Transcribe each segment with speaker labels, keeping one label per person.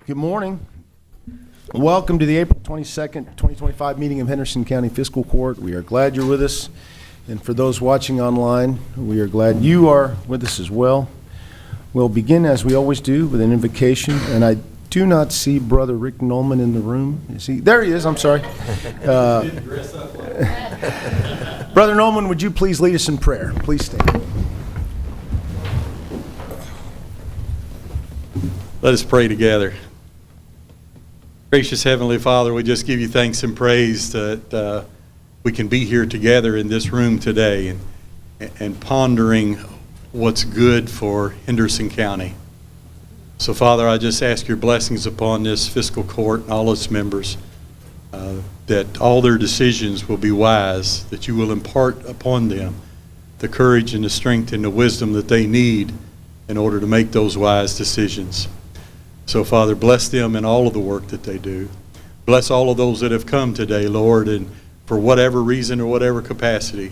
Speaker 1: Good morning. Welcome to the April 22nd, 2025 meeting of Henderson County Fiscal Court. We are glad you're with us. And for those watching online, we are glad you are with us as well. We'll begin, as we always do, with an invocation. And I do not see Brother Rick Nolman in the room. Is he? There he is. I'm sorry. Brother Nolman, would you please lead us in prayer? Please stand.
Speaker 2: Let us pray together. Gracious Heavenly Father, we just give you thanks and praise that we can be here together in this room today and pondering what's good for Henderson County. So Father, I just ask your blessings upon this fiscal court and all its members, that all their decisions will be wise, that you will impart upon them the courage and the strength and the wisdom that they need in order to make those wise decisions. So, Father, bless them in all of the work that they do. Bless all of those that have come today, Lord, and for whatever reason or whatever capacity.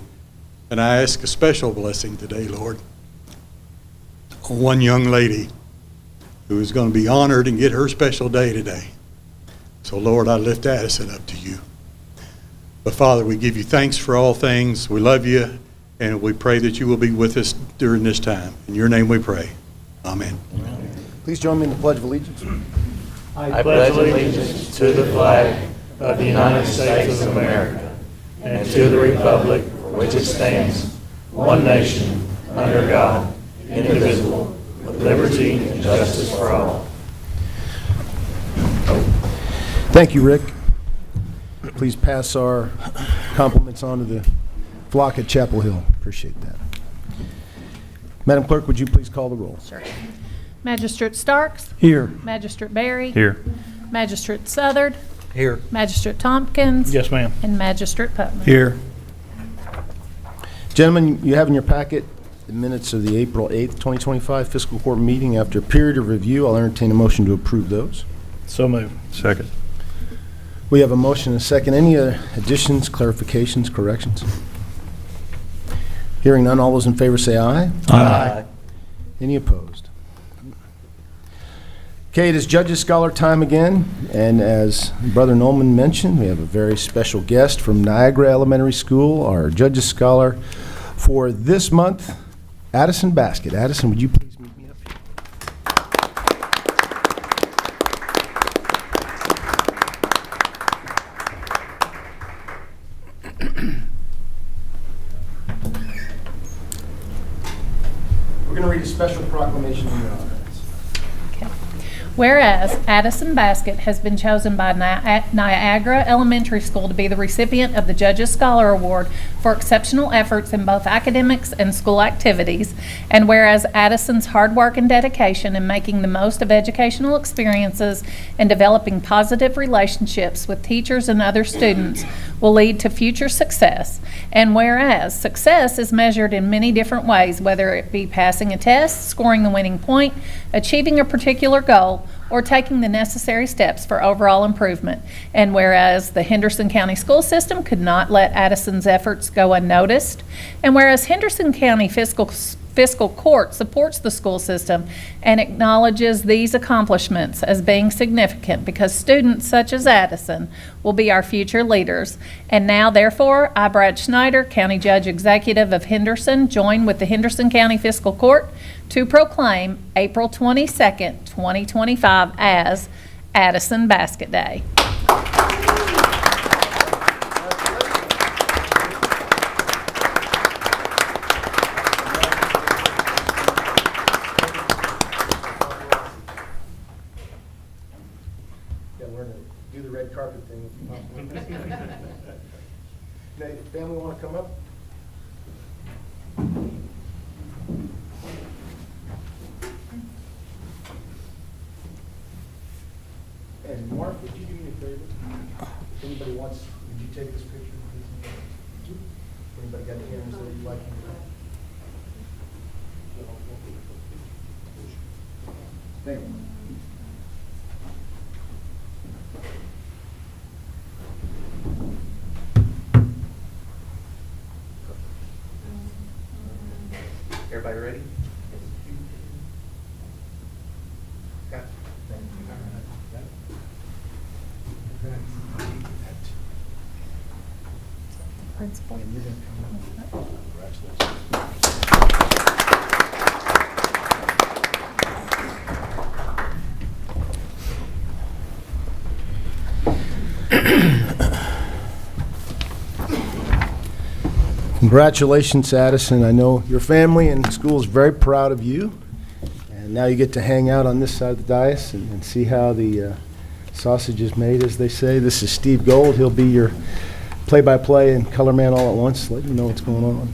Speaker 2: And I ask a special blessing today, Lord, on one young lady who is going to be honored and get her special day today. So, Lord, I lift Addison up to you. But, Father, we give you thanks for all things. We love you, and we pray that you will be with us during this time. In your name we pray. Amen.
Speaker 1: Amen. Please join me in the Pledge of Allegiance.
Speaker 3: I pledge allegiance to the flag of the United States of America and to the republic for which it stands, one nation, under God, indivisible, with liberty and justice for all.
Speaker 1: Thank you, Rick. Please pass our compliments on to the flock at Chapel Hill. Appreciate that. Madam Clerk, would you please call the roll?
Speaker 4: Sure. Magistrate Starks.
Speaker 5: Here.
Speaker 4: Magistrate Berry.
Speaker 5: Here.
Speaker 4: Magistrate Southard.
Speaker 5: Here.
Speaker 4: Magistrate Tompkins.
Speaker 5: Yes, ma'am.
Speaker 4: And Magistrate Putman.
Speaker 5: Here.
Speaker 1: Gentlemen, you have in your packet the minutes of the April 8th, 2025 fiscal court meeting. After a period of review, I'll entertain a motion to approve those.
Speaker 5: So moved. Second.
Speaker 1: We have a motion and a second. Any additions, clarifications, corrections? Hearing none, all those in favor say aye.
Speaker 5: Aye.
Speaker 1: Any opposed? Okay, it is Judges Scholar time again, and as Brother Nolman mentioned, we have a very special guest from Niagara Elementary School, our Judges Scholar for this month, Addison Baskett. Addison, would you please meet me up here? We're going to read a special proclamation in your honor.
Speaker 4: Whereas Addison Baskett has been chosen by Niagara Elementary School to be the recipient of the Judges Scholar Award for exceptional efforts in both academics and school activities, and whereas Addison's hard work and dedication in making the most of educational experiences and developing positive relationships with teachers and other students will lead to future success, and whereas success is measured in many different ways, whether it be passing a test, scoring the winning point, achieving a particular goal, or taking the necessary steps for overall improvement. And whereas the Henderson County school system could not let Addison's efforts go unnoticed, and whereas Henderson County Fiscal Court supports the school system and acknowledges these accomplishments as being significant because students such as Addison will be our future leaders. And now, therefore, I, Brad Schneider, County Judge Executive of Henderson, join with the Henderson County Fiscal Court to proclaim April 22nd, 2025 as Addison Baskett Day.
Speaker 1: Do the red carpet thing. Family want to come up? And Mark, would you do me a favor? If anybody wants, would you take this picture, please? Anybody got cameras that you'd like to do? Thank you.
Speaker 6: Everybody ready?
Speaker 4: Principal.
Speaker 1: Congratulations, Addison. I know your family and school is very proud of you. And now you get to hang out on this side of the dais and see how the sausage is made, as they say. This is Steve Gold. He'll be your play-by-play and color man all at once, let you know what's going on.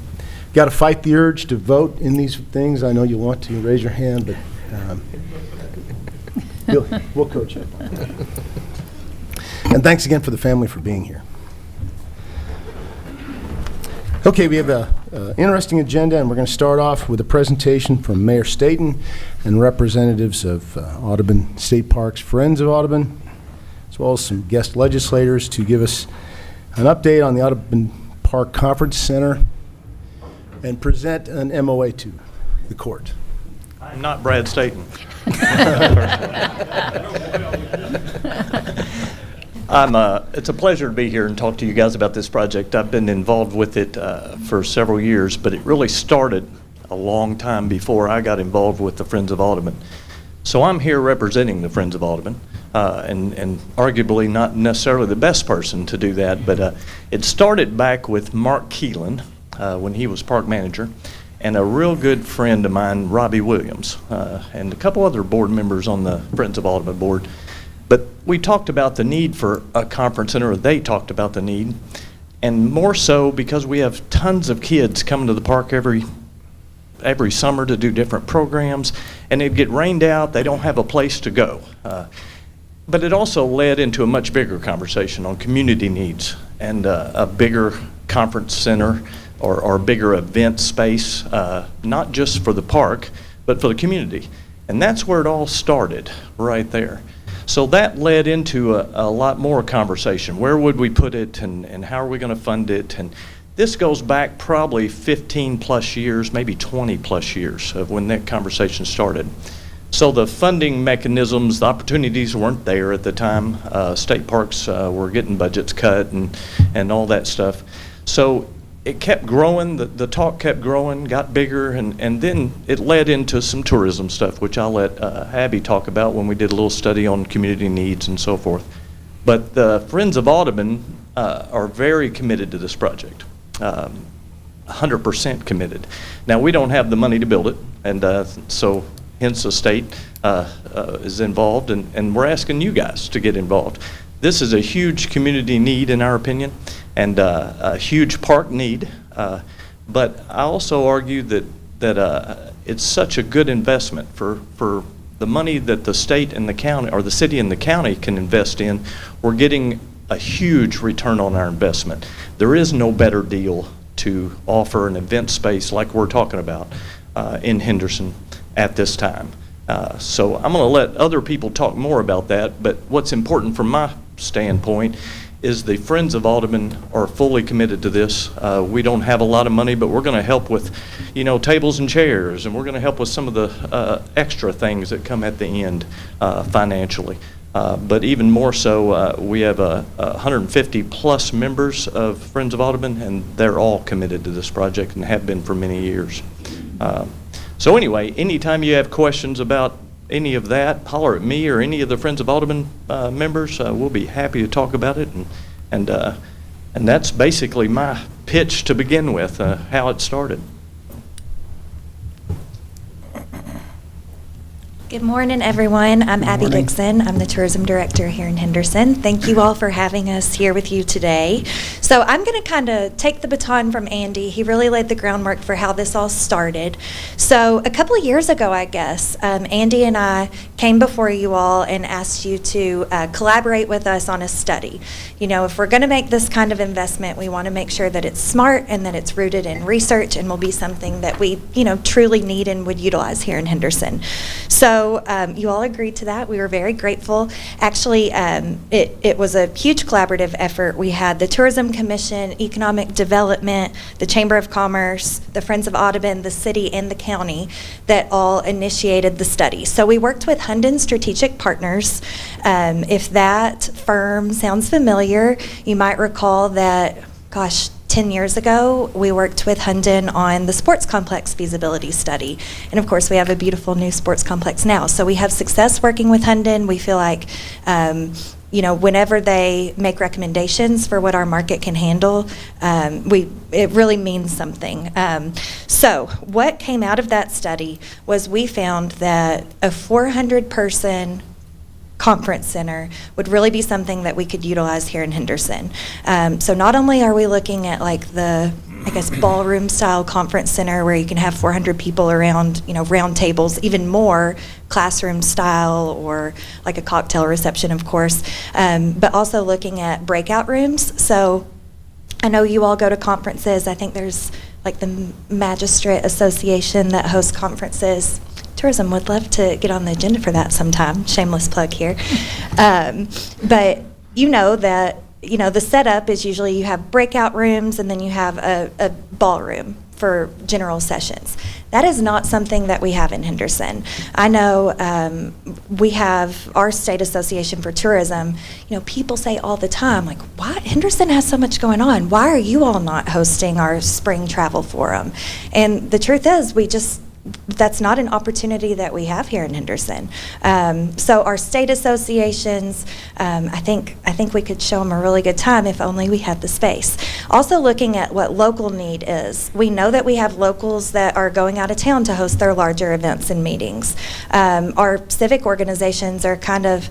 Speaker 1: Got to fight the urge to vote in these things. I know you want to. Raise your hand, but we'll coach you. And thanks again for the family for being here. Okay, we have an interesting agenda, and we're going to start off with a presentation from Mayor Staton and representatives of Audubon State Parks, Friends of Audubon, as well as some guest legislators to give us an update on the Audubon Park Conference Center and present an MOA to the court.
Speaker 3: I'm not Brad Staton. It's a pleasure to be here and talk to you guys about this project. I've been involved with it for several years, but it really started a long time before I got involved with the Friends of Audubon. So I'm here representing the Friends of Audubon, and arguably not necessarily the best person to do that, but it started back with Mark Keelan when he was park manager, and a real good friend of mine, Robbie Williams, and a couple other board members on the Friends of Audubon board. But we talked about the need for a conference center, or they talked about the need, and more so because we have tons of kids coming to the park every summer to do different programs, and it'd get rained out, they don't have a place to go. But it also led into a much bigger conversation on community needs and a bigger conference center or bigger event space, not just for the park, but for the community. And that's where it all started, right there. So that led into a lot more conversation. Where would we put it, and how are we going to fund it? And this goes back probably 15 plus years, maybe 20 plus years of when that conversation started. So the funding mechanisms, the opportunities weren't there at the time. State parks were getting budgets cut and all that stuff. So it kept growing, the talk kept growing, got bigger, and then it led into some tourism stuff, which I'll let Abby talk about when we did a little study on community needs and so forth. But the Friends of Audubon are very committed to this project, 100% committed. Now, we don't have the money to build it, and so hence the state is involved, and we're asking you guys to get involved. This is a huge community need, in our opinion, and a huge park need. But I also argue that it's such a good investment for the money that the state and the county, or the city and the county, can invest in. We're getting a huge return on our investment. There is no better deal to offer an event space like we're talking about in Henderson at this time. So I'm going to let other people talk more about that, but what's important from my standpoint is the Friends of Audubon are fully committed to this. We don't have a lot of money, but we're going to help with, tables and chairs, and we're going to help with some of the extra things that come at the end financially. But even more so, we have 150 plus members of Friends of Audubon, and they're all committed to this project and have been for many years. So anyway, anytime you have questions about any of that, holler at me or any of the Friends of Audubon members. We'll be happy to talk about it, and that's basically my pitch to begin with, how it started.
Speaker 5: Good morning, everyone. I'm Abby Dixon. I'm the tourism director here in Henderson. Thank you all for having us here with you today. So I'm going to kind of take the baton from Andy. He really laid the groundwork for how this all started. So a couple of years ago, I guess, Andy and I came before you all and asked you to collaborate with us on a study. If we're going to make this kind of investment, we want to make sure that it's smart and that it's rooted in research and will be something that we, truly need and would utilize here in Henderson. So you all agreed to that. We were very grateful. Actually, it was a huge collaborative effort. We had the Tourism Commission, Economic Development, the Chamber of Commerce, the Friends of Audubon, the city, and the county that all initiated the study. So we worked with Hunden Strategic Partners. If that firm sounds familiar, you might recall that, 10 10 years ago, we worked with Hunden on the sports complex feasibility study. And of course, we have a beautiful new sports complex now. So we have success working with Hunden. We feel like, whenever they make recommendations for what our market can handle, it really means something. So what came out of that study was we found that a 400-person conference center would really be something that we could utilize here in Henderson. So not only are we looking at like the, ballroom style conference center where you can have 400 people around, round tables, even more classroom style or like a cocktail reception, of course, but also looking at breakout rooms. So I know you all go to conferences. I think there's like the Magistrate Association that hosts conferences. Tourism would love to get on the agenda for that sometime. Shameless plug here. But the setup is usually you have breakout rooms and then you have a ballroom for general sessions. That is not something that we have in Henderson. I know we have our state association for tourism. People say all the time, like, "Why Henderson has so much going on? Why are you all not hosting our spring travel forum?" And the truth is, that's not an opportunity that we have here in Henderson. So our state associations, I think we could show them a really good time if only we had the space. Also looking at what local need is. We know that we have locals that are going out of town to host their larger events and meetings. Our civic organizations are kind of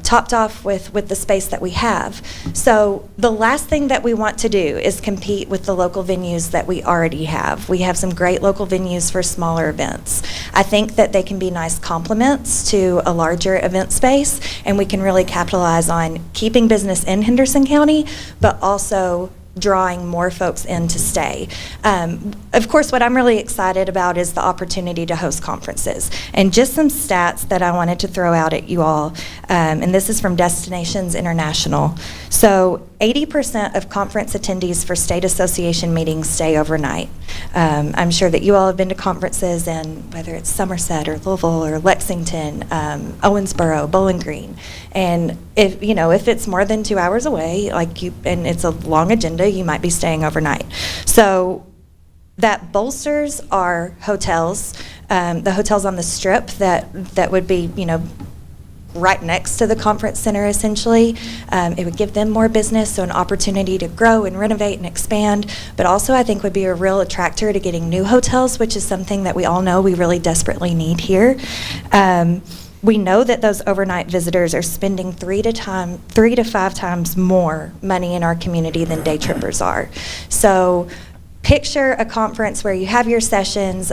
Speaker 5: topped off with the space that we have. So the last thing that we want to do is compete with the local venues that we already have. We have some great local venues for smaller events. I think that they can be nice complements to a larger event space, and we can really capitalize on keeping business in Henderson County, but also drawing more folks in to stay. Of course, what I'm really excited about is the opportunity to host conferences. And just some stats that I wanted to throw out at you all, and this is from Destinations International. So 80% of conference attendees for state association meetings stay overnight. I'm sure that you all have been to conferences in whether it's Somerset or Louisville or Lexington, Owensboro, Bowling Green. And if it's more than 2 hours away, and it's a long agenda, you might be staying overnight. So that bolsters our hotels, the hotels on the Strip that would be, right next to the conference center, essentially. It would give them more business, so an opportunity to grow and renovate and expand, but also I think would be a real attractor to getting new hotels, which is something that we all know we really desperately need here. We know that those overnight visitors are spending 3 to 5 times more money in our community than day trippers are. So picture a conference where you have your sessions,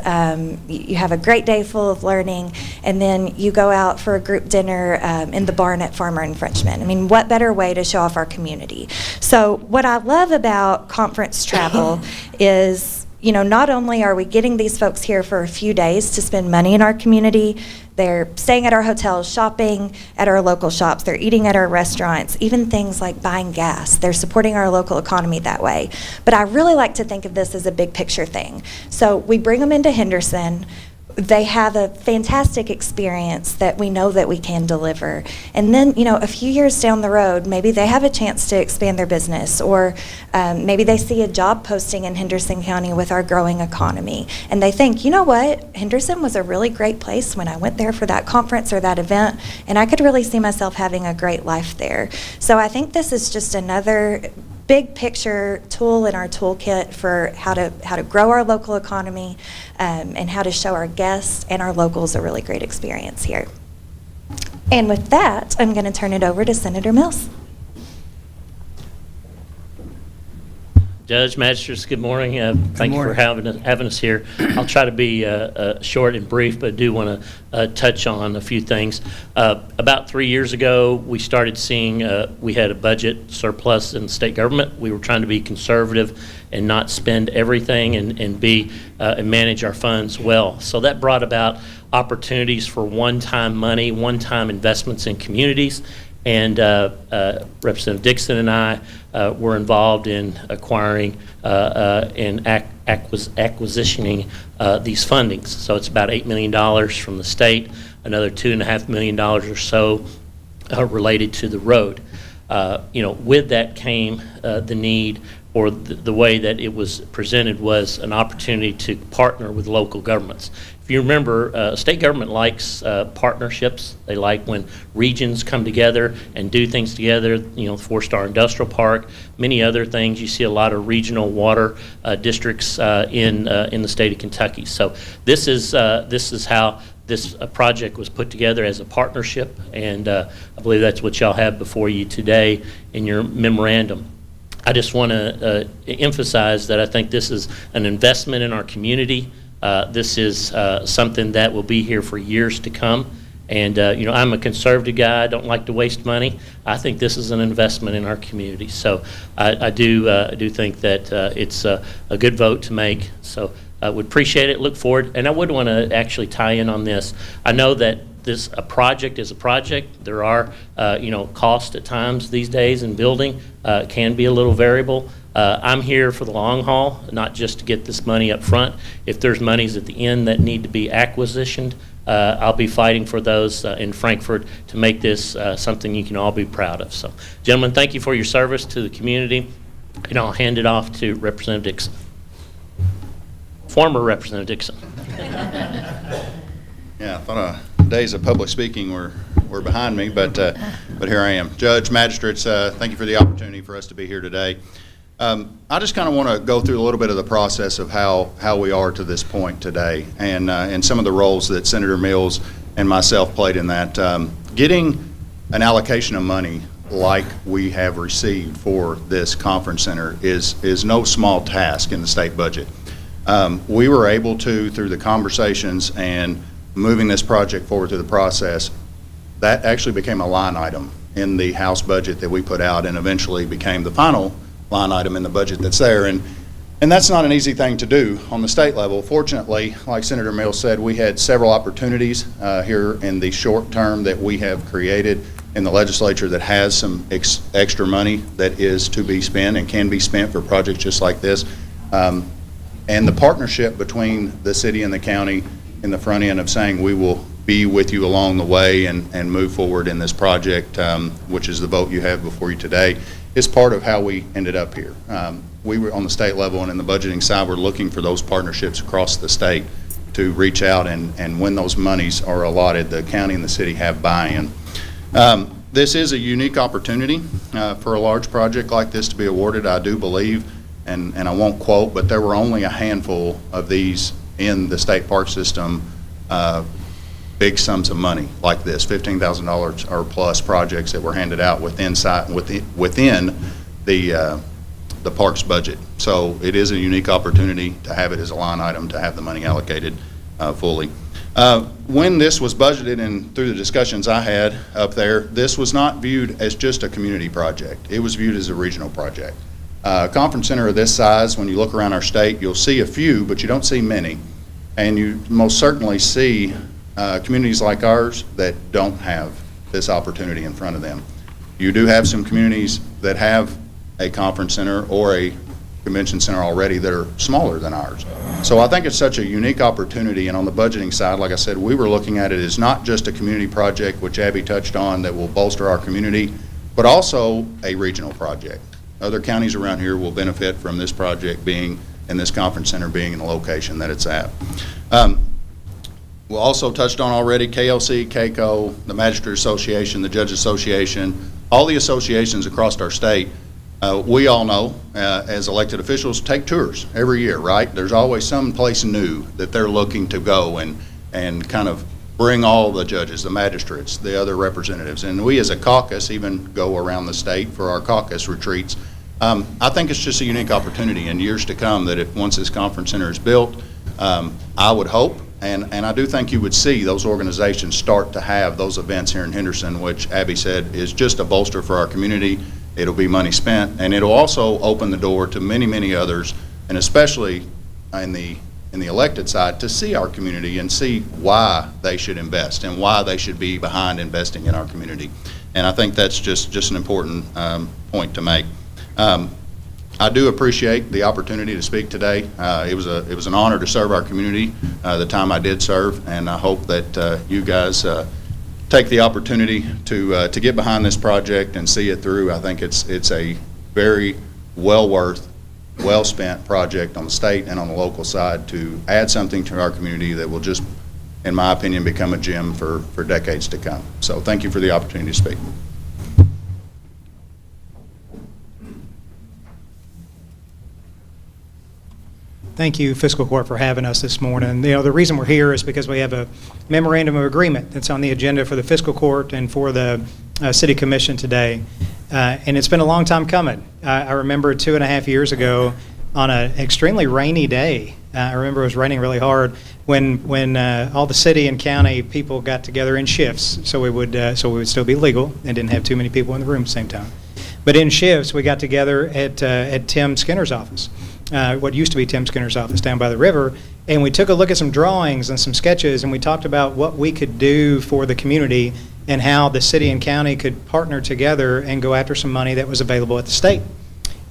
Speaker 5: you have a great day full of learning, and then you go out for a group dinner in the barn at Farmer and Frenchman. I mean, what better way to show off our community? So what I love about conference travel is, not only are we getting these folks here for a few days to spend money in our community, they're staying at our hotels, shopping at our local shops, they're eating at our restaurants, even things like buying gas. They're supporting our local economy that way. But I really like to think of this as a big picture thing. So we bring them into Henderson. They have a fantastic experience that we know that we can deliver. And then, a few years down the road, maybe they have a chance to expand their business, or maybe they see a job posting in Henderson County with our growing economy. And they think, you know what, Henderson was a really great place when I went there for that conference or that event, and I could really see myself having a great life there. So I think this is just another big picture tool in our toolkit for how to grow our local economy and how to show our guests and our locals a really great experience here. And with that, I'm going to turn it over to Senator Mills.
Speaker 3: Judge, Magistrates, good morning. Thank you for having us here. I'll try to be short and brief, but do want to touch on a few things. About 3 years ago, we started seeing we had a budget surplus in the state government. We were trying to be conservative and not spend everything and manage our funds well. So that brought about opportunities for one-time money, one-time investments in communities. And Representative Dixon and I were involved in acquiring and acquisitioning these fundings. So it's about $8 million from the state, another $2.5 million or so related to the road. With that came the need or the way that it was presented was an opportunity to partner with local governments. If you remember, state government likes partnerships. They like when regions come together and do things together, you know, 4-Star Industrial Park, many other things. You see a lot of regional water districts in the state of Kentucky. So this is how this project was put together, as a partnership, and I believe that's what y'all have before you today in your memorandum. I just want to emphasize that I think this is an investment in our community. This is something that will be here for years to come. And, you know, I'm a conservative guy. I don't like to waste money. I think this is an investment in our community. So I do think that it's a good vote to make. So I would appreciate it, look forward. And I would want to actually tie in on this. I know that a project is a project. There are, you know, costs at times these days in building can be a little variable. I'm here for the long haul, not just to get this money up front. If there's monies at the end that need to be acquisitioned, I'll be fighting for those in Frankfort to make this something you can all be proud of. So, gentlemen, thank you for your service to the community, and I'll hand it off to Representative Dixon. Former Representative Dixon.
Speaker 6: Yeah, I thought days of public speaking were behind me, but here I am. Judge, magistrates, thank you for the opportunity for us to be here today. I just kind of want to go through a little bit of the process of how we are to this point today, and some of the roles that Senator Mills and myself played in that. Getting an allocation of money like we have received for this conference center is no small task in the state budget. We were able to, through the conversations and moving this project forward through the process, that actually became a line item in the House budget that we put out, and eventually became the final line item in the budget that's there. And that's not an easy thing to do on the state level. Fortunately, like Senator Mills said, we had several opportunities here in the short term that we have created in the legislature that has some extra money that is to be spent and can be spent for projects just like this. And the partnership between the city and the county in the front end of saying we will be with you along the way and move forward in this project, which is the vote you have before you today, is part of how we ended up here. We were on the state level, and in the budgeting side, we're looking for those partnerships across the state to reach out, and when those monies are allotted, the county and the city have buy-in. This is a unique opportunity for a large project like this to be awarded. I do believe, and I won't quote, but there were only a handful of these in the state park system, big sums of money like this, $15,000 or plus projects that were handed out within the parks budget. So it is a unique opportunity to have it as a line item, to have the money allocated fully. When this was budgeted, and through the discussions I had up there, this was not viewed as just a community project. It was viewed as a regional project. Conference center of this size, when you look around our state, you'll see a few, but you don't see many. And you most certainly see communities like ours that don't have this opportunity in front of them. You do have some communities that have a conference center or a convention center already that are smaller than ours. So I think it's such a unique opportunity, and on the budgeting side, like I said, we were looking at it as not just a community project, which Abby touched on, that will bolster our community, but also a regional project. Other counties around here will benefit from this project being, and this conference center being in the location that it's at. We also touched on already KLC, KCO, the Magistrate Association, the Judge Association, all the associations across our state. We all know, as elected officials, take tours every year, right? There's always some place new that they're looking to go and kind of bring all the judges, the magistrates, the other representatives. And we as a caucus even go around the state for our caucus retreats. I think it's just a unique opportunity in years to come that if once this conference center is built, I would hope, and I do think you would see those organizations start to have those events here in Henderson, which Abby said is just a bolster for our community. It'll be money spent, and it'll also open the door to many, many others, and especially in the elected side, to see our community and see why they should invest and why they should be behind investing in our community. And I think that's just an important point to make. I do appreciate the opportunity to speak today. It was an honor to serve our community the time I did serve, and I hope that you guys take the opportunity to get behind this project and see it through. I think it's a very well worth well-spent project on the state and on the local side to add something to our community that will just, in my opinion, become a gem for decades to come. So thank you for the opportunity to speak.
Speaker 7: Thank you, Fiscal Court, for having us this morning. You know, the reason we're here is because we have a memorandum of agreement that's on the agenda for the Fiscal Court and for the City Commission today. And it's been a long time coming. I remember 2.5 years ago on an extremely rainy day. I remember it was raining really hard when all the city and county people got together in shifts, so we would still be legal and didn't have too many people in the room at the same time. But in shifts, we got together at Tim Skinner's office, what used to be Tim Skinner's office down by the river, and we took a look at some drawings and some sketches, and we talked about what we could do for the community and how the city and county could partner together and go after some money that was available at the state.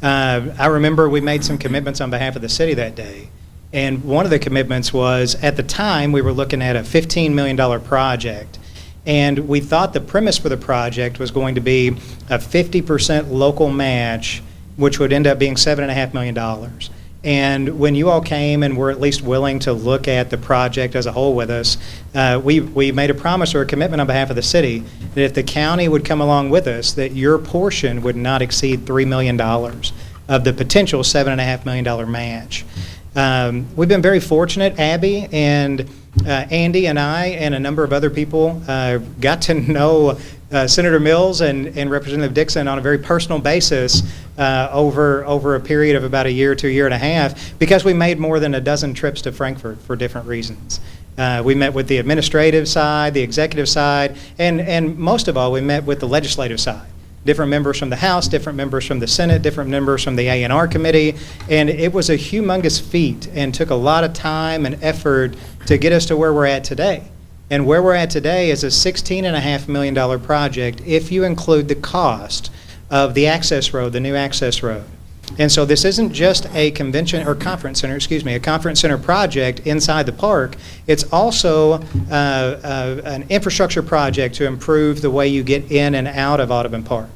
Speaker 7: I remember we made some commitments on behalf of the city that day, and one of the commitments was, at the time, we were looking at a $15 million project. And we thought the premise for the project was going to be a 50% local match, which would end up being $7.5 million. And when you all came and were at least willing to look at the project as a whole with us, we made a promise or a commitment on behalf of the city that if the county would come along with us, that your portion would not exceed $3 million of the potential $7.5 million match. We've been very fortunate. Abby and Andy and I and a number of other people got to know Senator Mills and Representative Dixon on a very personal basis over a period of about a year to a year and a half, because we made more than a dozen trips to Frankfurt for different reasons. We met with the administrative side, the executive side, and most of all, we met with the legislative side. Different members from the House, different members from the Senate, different members from the A&R committee, and it was a humongous feat and took a lot of time and effort to get us to where we're at today. And where we're at today is a $16.5 million project if you include the cost of the access road, the new access road. And so this isn't just a conference center project inside the park. It's also an infrastructure project to improve the way you get in and out of Audubon Park.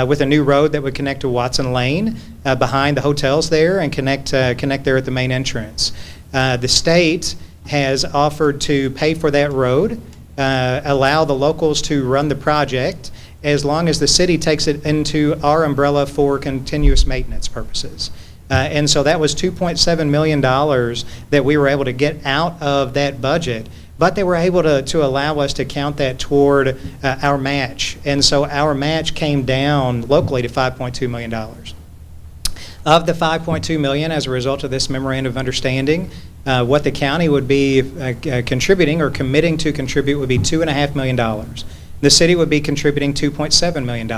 Speaker 7: With a new road that would connect to Watson Lane behind the hotels there and connect there at the main entrance. The state has offered to pay for that road, allow the locals to run the project, as long as the city takes it into our umbrella for continuous maintenance purposes. And so that was $2.7 million that we were able to get out of that budget, but they were able to allow us to count that toward our match. And so our match came down locally to $5.2 million. Of the $5.2 million, as a result of this memorandum of understanding, what the county would be contributing or committing to contribute would be $2.5 million. The city would be contributing $2.7 million.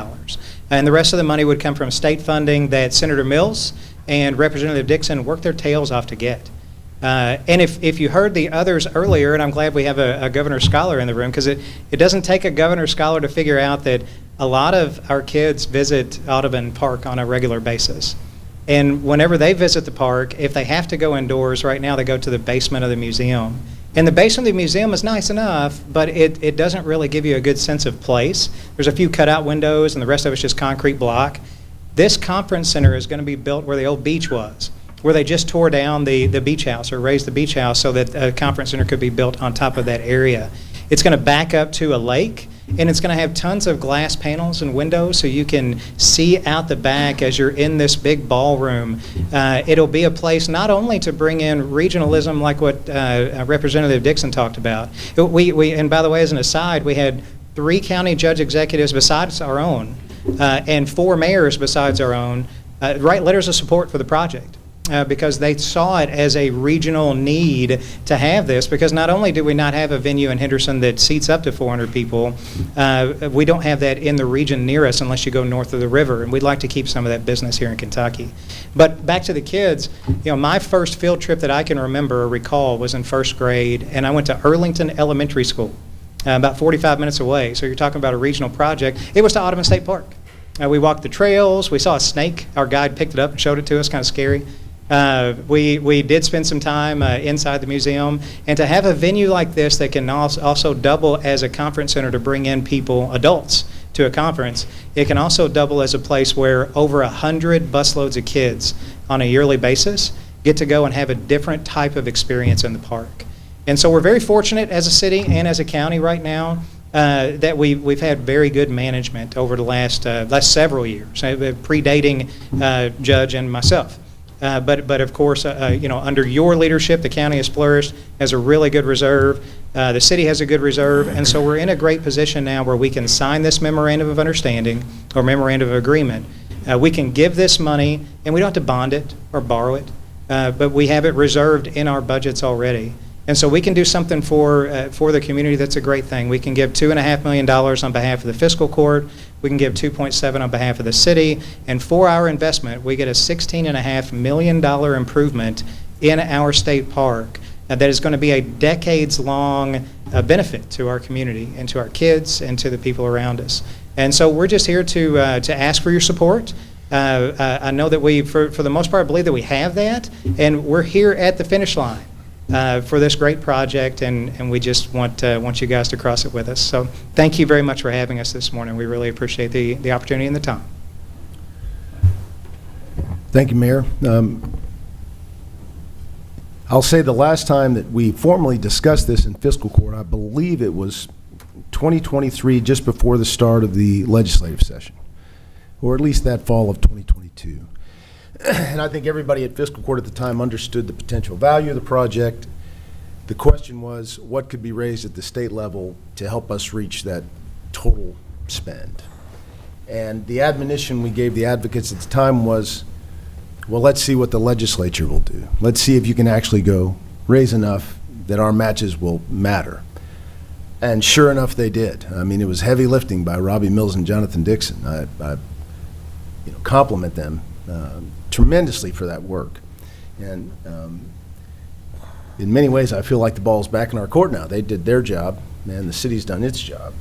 Speaker 7: And the rest of the money would come from state funding that Senator Mills and Representative Dixon worked their tails off to get. And if you heard the others earlier, and I'm glad we have a governor's scholar in the room, because it doesn't take a governor's scholar to figure out that a lot of our kids visit Audubon Park on a regular basis. And whenever they visit the park, if they have to go indoors, right now they go to the basement of the museum. And the basement of the museum is nice enough, but it doesn't really give you a good sense of place. There's a few cutout windows, and the rest of it's just concrete block. This conference center is going to be built where the old beach was, where they just tore down the beach house or raised the beach house so that a conference center could be built on top of that area. It's going to back up to a lake, and it's going to have tons of glass panels and windows so you can see out the back as you're in this big ballroom. It'll be a place not only to bring in regionalism like what Representative Dixon talked about. And by the way, as an aside, we had 3 county judge executives besides our own and 4 mayors besides our own write letters of support for the project. Because they saw it as a regional need to have this, because not only do we not have a venue in Henderson that seats up to 400 people, we don't have that in the region near us unless you go north of the river, and we'd like to keep some of that business here in Kentucky. But back to the kids, my first field trip that I can remember or recall was in first grade, and I went to Earlington Elementary School, about 45 minutes away. So you're talking about a regional project. It was to Audubon State Park. We walked the trails. We saw a snake. Our guide picked it up and showed it to us, kind of scary. We did spend some time inside the museum, and to have a venue like this that can also double as a conference center to bring in people, adults, to a conference, it can also double as a place where over 100 busloads of kids on a yearly basis get to go and have a different type of experience in the park. And so we're very fortunate as a city and as a county right now that we've had very good management over the last several years, predating Judge and myself. But of course, under your leadership, the county has flourished, has a really good reserve. The city has a good reserve, and so we're in a great position now where we can sign this memorandum of understanding or memorandum of agreement. We can give this money, and we don't have to bond it or borrow it, but we have it reserved in our budgets already. And so we can do something for the community that's a great thing. We can give $2.5 million on behalf of the fiscal court. We can give $2.7 on behalf of the city. And for our investment, we get a $16.5 million improvement in our state park that is going to be a decades-long benefit to our community and to our kids and to the people around us. And so we're just here to ask for your support. I know that we, for the most part, believe that we have that, and we're here at the finish line for this great project, and we just want you guys to cross it with us. So thank you very much for having us this morning. We really appreciate the opportunity and the time.
Speaker 1: Thank you, Mayor. I'll say the last time that we formally discussed this in fiscal court, I believe it was 2023, just before the start of the legislative session, or at least that fall of 2022. And I think everybody at fiscal court at the time understood the potential value of the project. The question was, what could be raised at the state level to help us reach that total spend? And the admonition we gave the advocates at the time was, well, let's see what the legislature will do. Let's see if you can actually go raise enough that our matches will matter. And sure enough, they did. I mean, it was heavy lifting by Robbie Mills and Jonathan Dixon. I compliment them tremendously for that work. And in many ways, I feel like the ball's back in our court now. They did their job, and the city's done its job.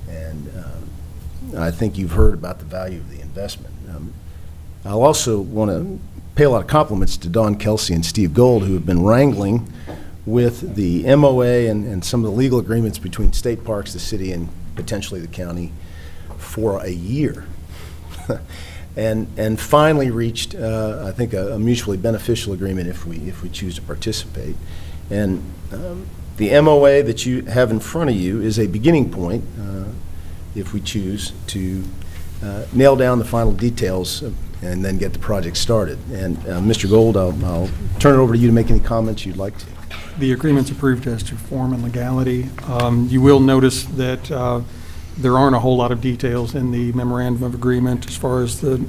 Speaker 1: And I think you've heard about the value of the investment. I'll also want to pay a lot of compliments to Don Kelsey and Steve Gold, who have been wrangling with the MOA and some of the legal agreements between state parks, the city, and potentially the county for a year. and finally reached, I think, a mutually beneficial agreement if we choose to participate. And the MOA that you have in front of you is a beginning point if we choose to nail down the final details and then get the project started. And Mr. Gold, I'll turn it over to you to make any comments you'd like to.
Speaker 8: The agreement's approved as to form and legality. You will notice that there aren't a whole lot of details in the memorandum of agreement as far as the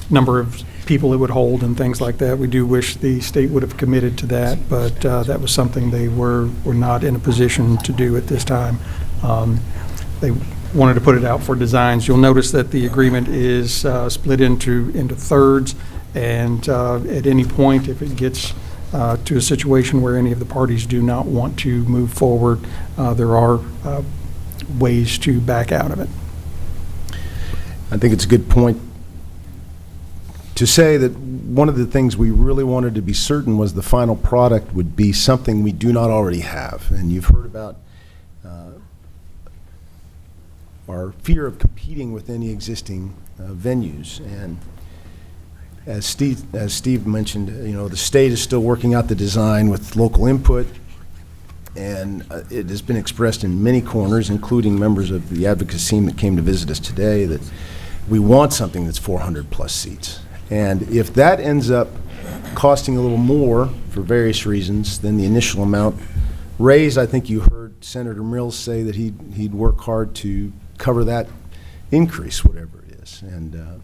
Speaker 8: number of people it would hold and things like that. We do wish the state would have committed to that, but that was something they were not in a position to do at this time. They wanted to put it out for designs. You'll notice that the agreement is split into thirds, and at any point, if it gets to a situation where any of the parties do not want to move forward, there are ways to back out of it.
Speaker 1: I think it's a good point to say that one of the things we really wanted to be certain was the final product would be something we do not already have. And you've heard about our fear of competing with any existing venues. And as Steve mentioned, the state is still working out the design with local input, and it has been expressed in many corners, including members of the advocacy team that came to visit us today, that we want something that's 400 plus seats. And if that ends up costing a little more for various reasons than the initial amount raised, I think you heard Senator Mills say that he'd work hard to cover that increase, whatever it is. And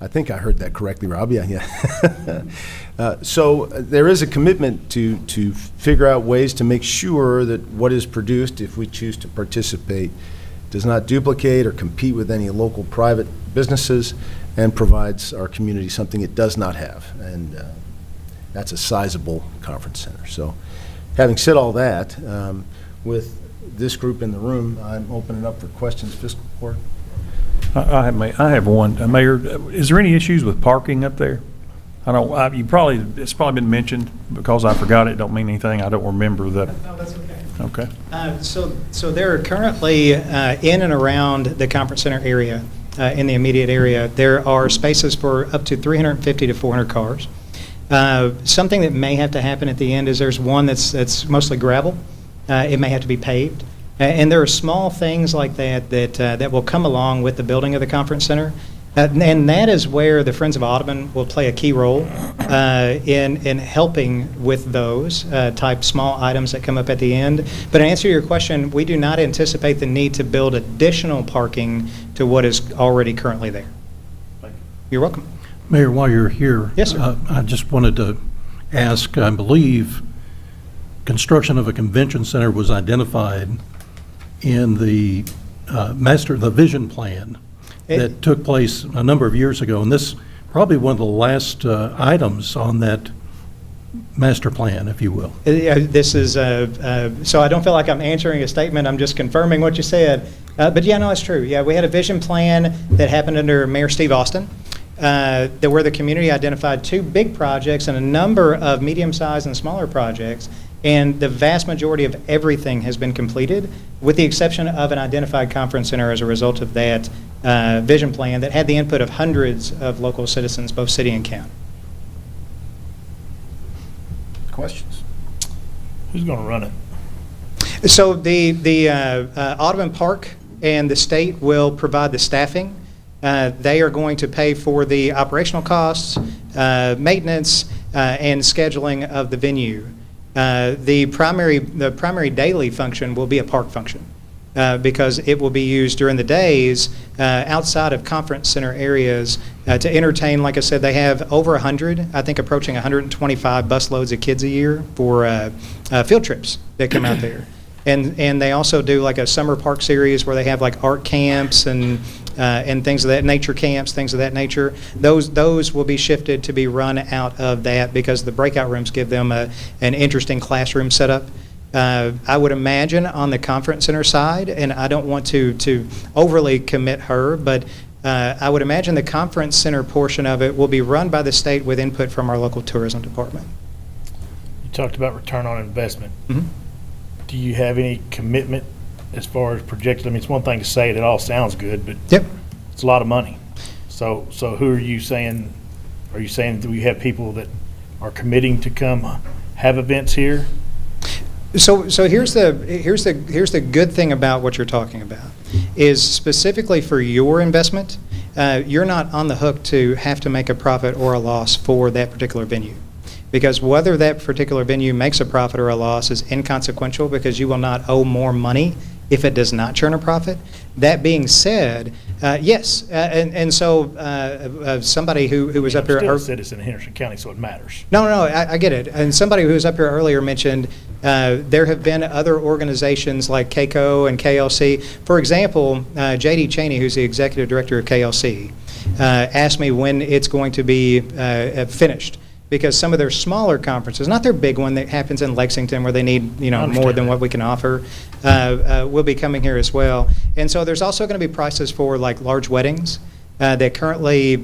Speaker 1: I think I heard that correctly, Rob. Yeah. So there is a commitment to figure out ways to make sure that what is produced, if we choose to participate, does not duplicate or compete with any local private businesses and provides our community something it does not have. And that's a sizable conference center. So having said all that, with this group in the room, I'm opening up for questions. Fiscal Court.
Speaker 9: I have one. Mayor, is there any issues with parking up there? It's probably been mentioned. Because I forgot it, don't mean anything. I don't remember that.
Speaker 7: No, that's okay.
Speaker 9: Okay.
Speaker 7: So there are currently in and around the conference center area, in the immediate area, there are spaces for up to 350 to 400 cars. Something that may have to happen at the end is there's one that's mostly gravel. It may have to be paved. And there are small things like that will come along with the building of the conference center. And that is where the Friends of Audubon will play a key role in helping with those type small items that come up at the end. But to answer your question, we do not anticipate the need to build additional parking to what is already currently there. You're welcome.
Speaker 10: Mayor, while you're here.
Speaker 7: Yes, sir.
Speaker 10: I just wanted to ask, I believe construction of a convention center was identified in the the vision plan that took place a number of years ago, and this probably one of the last items on that master plan, if you will.
Speaker 7: This is, so I don't feel like I'm answering a statement, I'm just confirming what you said. But yeah, no, it's true. Yeah, we had a vision plan that happened under Mayor Steve Austin, where the community identified 2 big projects and a number of medium-sized and smaller projects, and the vast majority of everything has been completed, with the exception of an identified conference center as a result of that vision plan that had the input of hundreds of local citizens, both city and county.
Speaker 1: Questions?
Speaker 3: Who's going to run it?
Speaker 7: So the Audubon Park and the state will provide the staffing. They are going to pay for the operational costs, maintenance, and scheduling of the venue. The primary daily function will be a park function because it will be used during the days outside of conference center areas to entertain. Like I said, they have over 100, I think approaching 125 busloads of kids a year for field trips that come out there. And they also do like a summer park series where they have like art camps and things of that, nature camps, things of that nature. Those will be shifted to be run out of that because the breakout rooms give them an interesting classroom setup. I would imagine on the conference center side, and I don't want to overly commit her, but I would imagine the conference center portion of it will be run by the state with input from our local tourism department.
Speaker 3: You talked about return on investment.
Speaker 7: Mhm.
Speaker 3: Do you have any commitment as far as projected? I mean, it's one thing to say it all sounds good, but
Speaker 7: Yep.
Speaker 3: it's a lot of money. So who are you saying? Are you saying do we have people that are committing to come have events here?
Speaker 7: So here's the good thing about what you're talking about is specifically for your investment, you're not on the hook to have to make a profit or a loss for that particular venue. Because whether that particular venue makes a profit or a loss is inconsequential because you will not owe more money if it does not churn a profit. That being said, yes, and so somebody who was up here.
Speaker 3: Still a citizen in Henderson County, so it matters.
Speaker 7: No, I get it. And somebody who was up here earlier mentioned there have been other organizations like KCO and KLC. For example, J.D. Cheney, who's the executive director of KLC, asked me when it's going to be finished. Because some of their smaller conferences, not their big one that happens in Lexington where they need more than what we can offer, will be coming here as well. And so there's also going to be prices for like large weddings that currently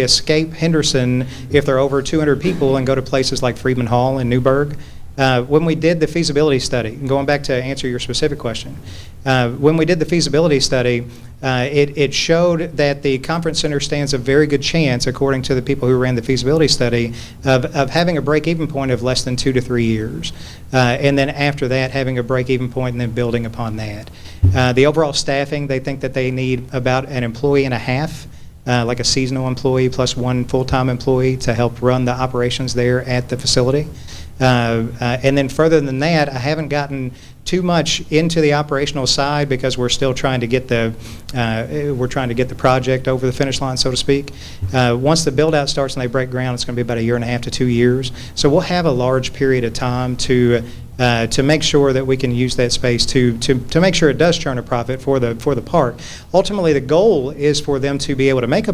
Speaker 7: escape Henderson if they're over 200 people and go to places like Freeman Hall and Newburgh. When we did the feasibility study, and going back to answer your specific question, when we did the feasibility study, it showed that the conference center stands a very good chance, according to the people who ran the feasibility study, of having a break-even point of less than 2 to 3 years. And then after that, having a break-even point and then building upon that. The overall staffing, they think that they need about an employee and a half, like a seasonal employee plus 1 full-time employee to help run the operations there at the facility. And then further than that, I haven't gotten too much into the operational side because we're still trying to get the project over the finish line, so to speak. Once the build out starts and they break ground, it's going to be about 1.5 years to 2 years. So we'll have a large period of time to make sure that we can use that space to make sure it does churn a profit for the park. Ultimately, the goal is for them to be able to make a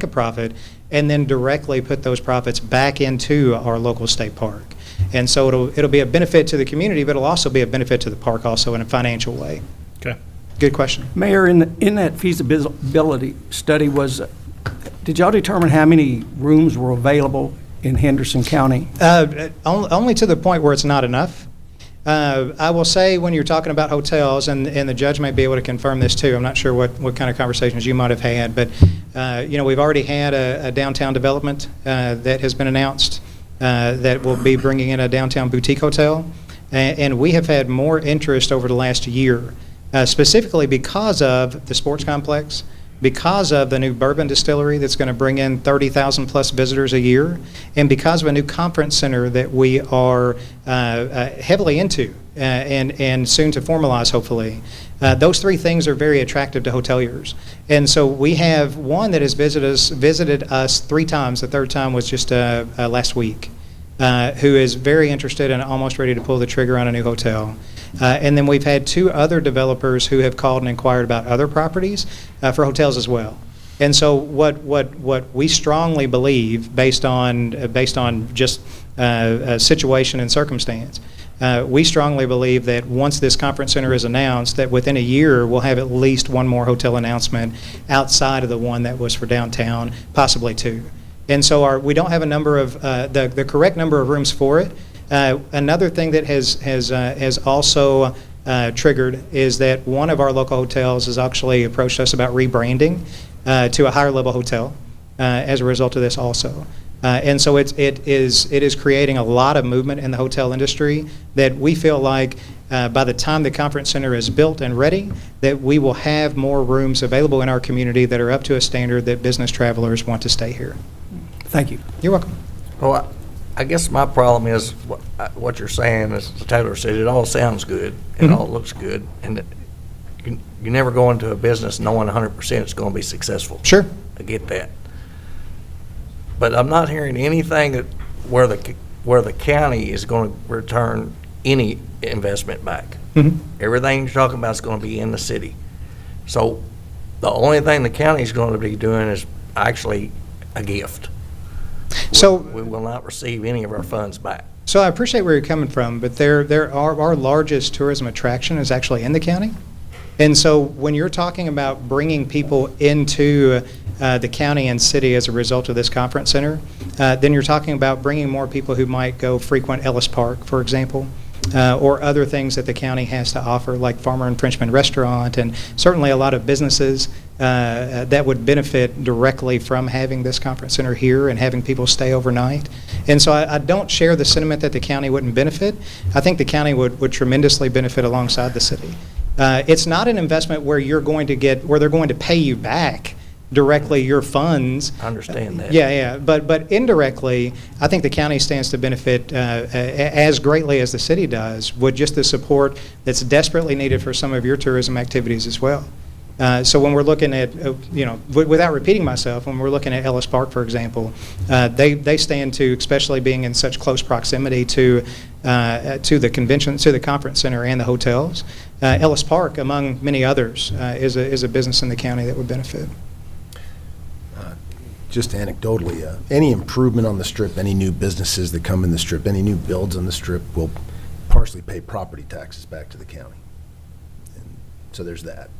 Speaker 7: profit and then directly put those profits back into our local state park. And so it'll be a benefit to the community, but it'll also be a benefit to the park also in a financial way.
Speaker 3: Okay.
Speaker 7: Good question.
Speaker 11: Mayor, in that feasibility study, did y'all determine how many rooms were available in Henderson County?
Speaker 7: Only to the point where it's not enough. I will say, when you're talking about hotels, and the judge may be able to confirm this too, I'm not sure what kind of conversations you might have had, but, we've already had a downtown development that has been announced that will be bringing in a downtown boutique hotel, and we have had more interest over the last year, specifically because of the sports complex, because of the new bourbon distillery that's going to bring in 30,000 plus visitors a year, and because of a new conference center that we are heavily into and soon to formalize, hopefully. Those three things are very attractive to hoteliers. And so we have one that has visited us 3 times. The third time was just last week, who is very interested and almost ready to pull the trigger on a new hotel. And then we've had 2 other developers who have called and inquired about other properties for hotels as well. And so what we strongly believe, based on just situation and circumstance, we strongly believe that once this conference center is announced, that within a year we'll have at least one more hotel announcement outside of the one that was for downtown, possibly 2. And so we don't have a number of the correct number of rooms for it. Another thing that has also triggered is that one of our local hotels has actually approached us about rebranding to a higher level hotel as a result of this also. And so it is creating a lot of movement in the hotel industry that we feel like by the time the conference center is built and ready, that we will have more rooms available in our community that are up to a standard that business travelers want to stay here.
Speaker 11: Thank you.
Speaker 7: You're welcome.
Speaker 3: Well, I guess my problem is what you're saying, as Taylor said, it all sounds good, it all looks good, and you never go into a business knowing 100% it's going to be successful.
Speaker 7: Sure.
Speaker 3: I get that. But I'm not hearing anything where the county is going to return any investment back.
Speaker 7: Mm-hmm.
Speaker 3: Everything you're talking about is going to be in the city. So the only thing the county is going to be doing is actually a gift.
Speaker 7: So
Speaker 3: we will not receive any of our funds back.
Speaker 7: So I appreciate where you're coming from, but our largest tourism attraction is actually in the county. And so when you're talking about bringing people into the county and city as a result of this conference center, then you're talking about bringing more people who might go frequent Ellis Park, for example, or other things that the county has to offer, like Farmer and Frenchman Restaurant, and certainly a lot of businesses that would benefit directly from having this conference center here and having people stay overnight. And so I don't share the sentiment that the county wouldn't benefit. I think the county would tremendously benefit alongside the city. It's not an investment where they're going to pay you back directly your funds.
Speaker 3: I understand that.
Speaker 7: Yeah, but indirectly, I think the county stands to benefit as greatly as the city does with just the support that's desperately needed for some of your tourism activities as well. So when we're looking at, without repeating myself, when we're looking at Ellis Park, for example, they stand to, especially being in such close proximity to the convention, to the conference center and the hotels. Ellis Park, among many others, is a business in the county that would benefit.
Speaker 1: Just anecdotally, any improvement on the Strip, any new businesses that come in the Strip, any new builds on the Strip will partially pay property taxes back to the county. And so there's that.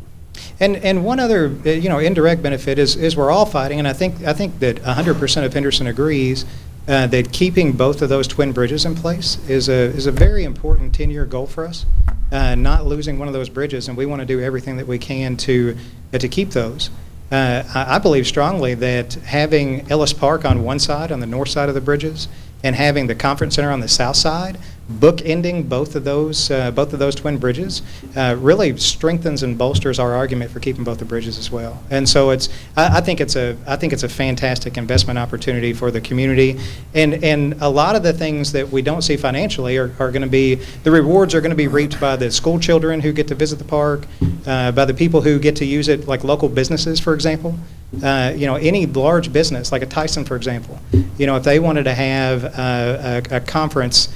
Speaker 7: And one other, indirect benefit is we're all fighting, and I think that 100% of Henderson agrees that keeping both of those twin bridges in place is a very important 10-year goal for us. Not losing one of those bridges, and we want to do everything that we can to keep those. I believe strongly that having Ellis Park on one side, on the north side of the bridges, and having the conference center on the south side, bookending both of those twin bridges, really strengthens and bolsters our argument for keeping both the bridges as well. And so I think it's a fantastic investment opportunity for the community, and a lot of the things that we don't see financially are going to be, the rewards are going to be reaped by the school children who get to visit the park, by the people who get to use it, like local businesses, for example. Any large business, like a Tyson, for example, if they wanted to have a conference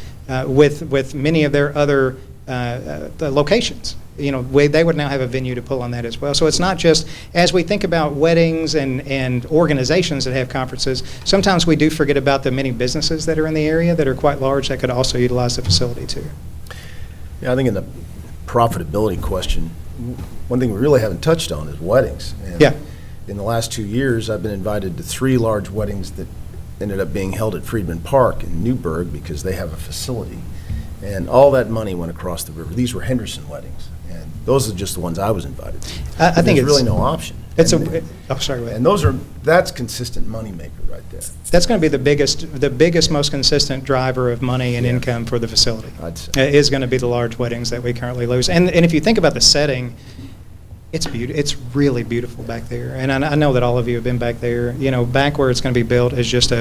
Speaker 7: with many of their other locations, they would now have a venue to pull on that as well. So it's not just, as we think about weddings and organizations that have conferences, sometimes we do forget about the many businesses that are in the area that are quite large that could also utilize the facility too.
Speaker 1: Yeah, I think in the profitability question, one thing we really haven't touched on is weddings. And
Speaker 7: yeah.
Speaker 1: In the last 2 years, I've been invited to 3 large weddings that ended up being held at Friedman Park in Newburgh because they have a facility. And all that money went across the river. These were Henderson weddings, and those are just the ones I was invited to.
Speaker 7: I think
Speaker 1: There's
Speaker 7: it's-
Speaker 1: really no option.
Speaker 7: It's
Speaker 1: And-
Speaker 7: oh, sorry, go ahead.
Speaker 1: And that's consistent moneymaker right there,
Speaker 7: That's going to be the biggest, most consistent driver of money and
Speaker 1: Yeah.
Speaker 7: income for the facility.
Speaker 1: I'd say.
Speaker 7: Is going to be the large weddings that we currently lose. And if you think about the setting, it's really beautiful back there. And I know that all of you have been back there. You know, back where it's going to be built is just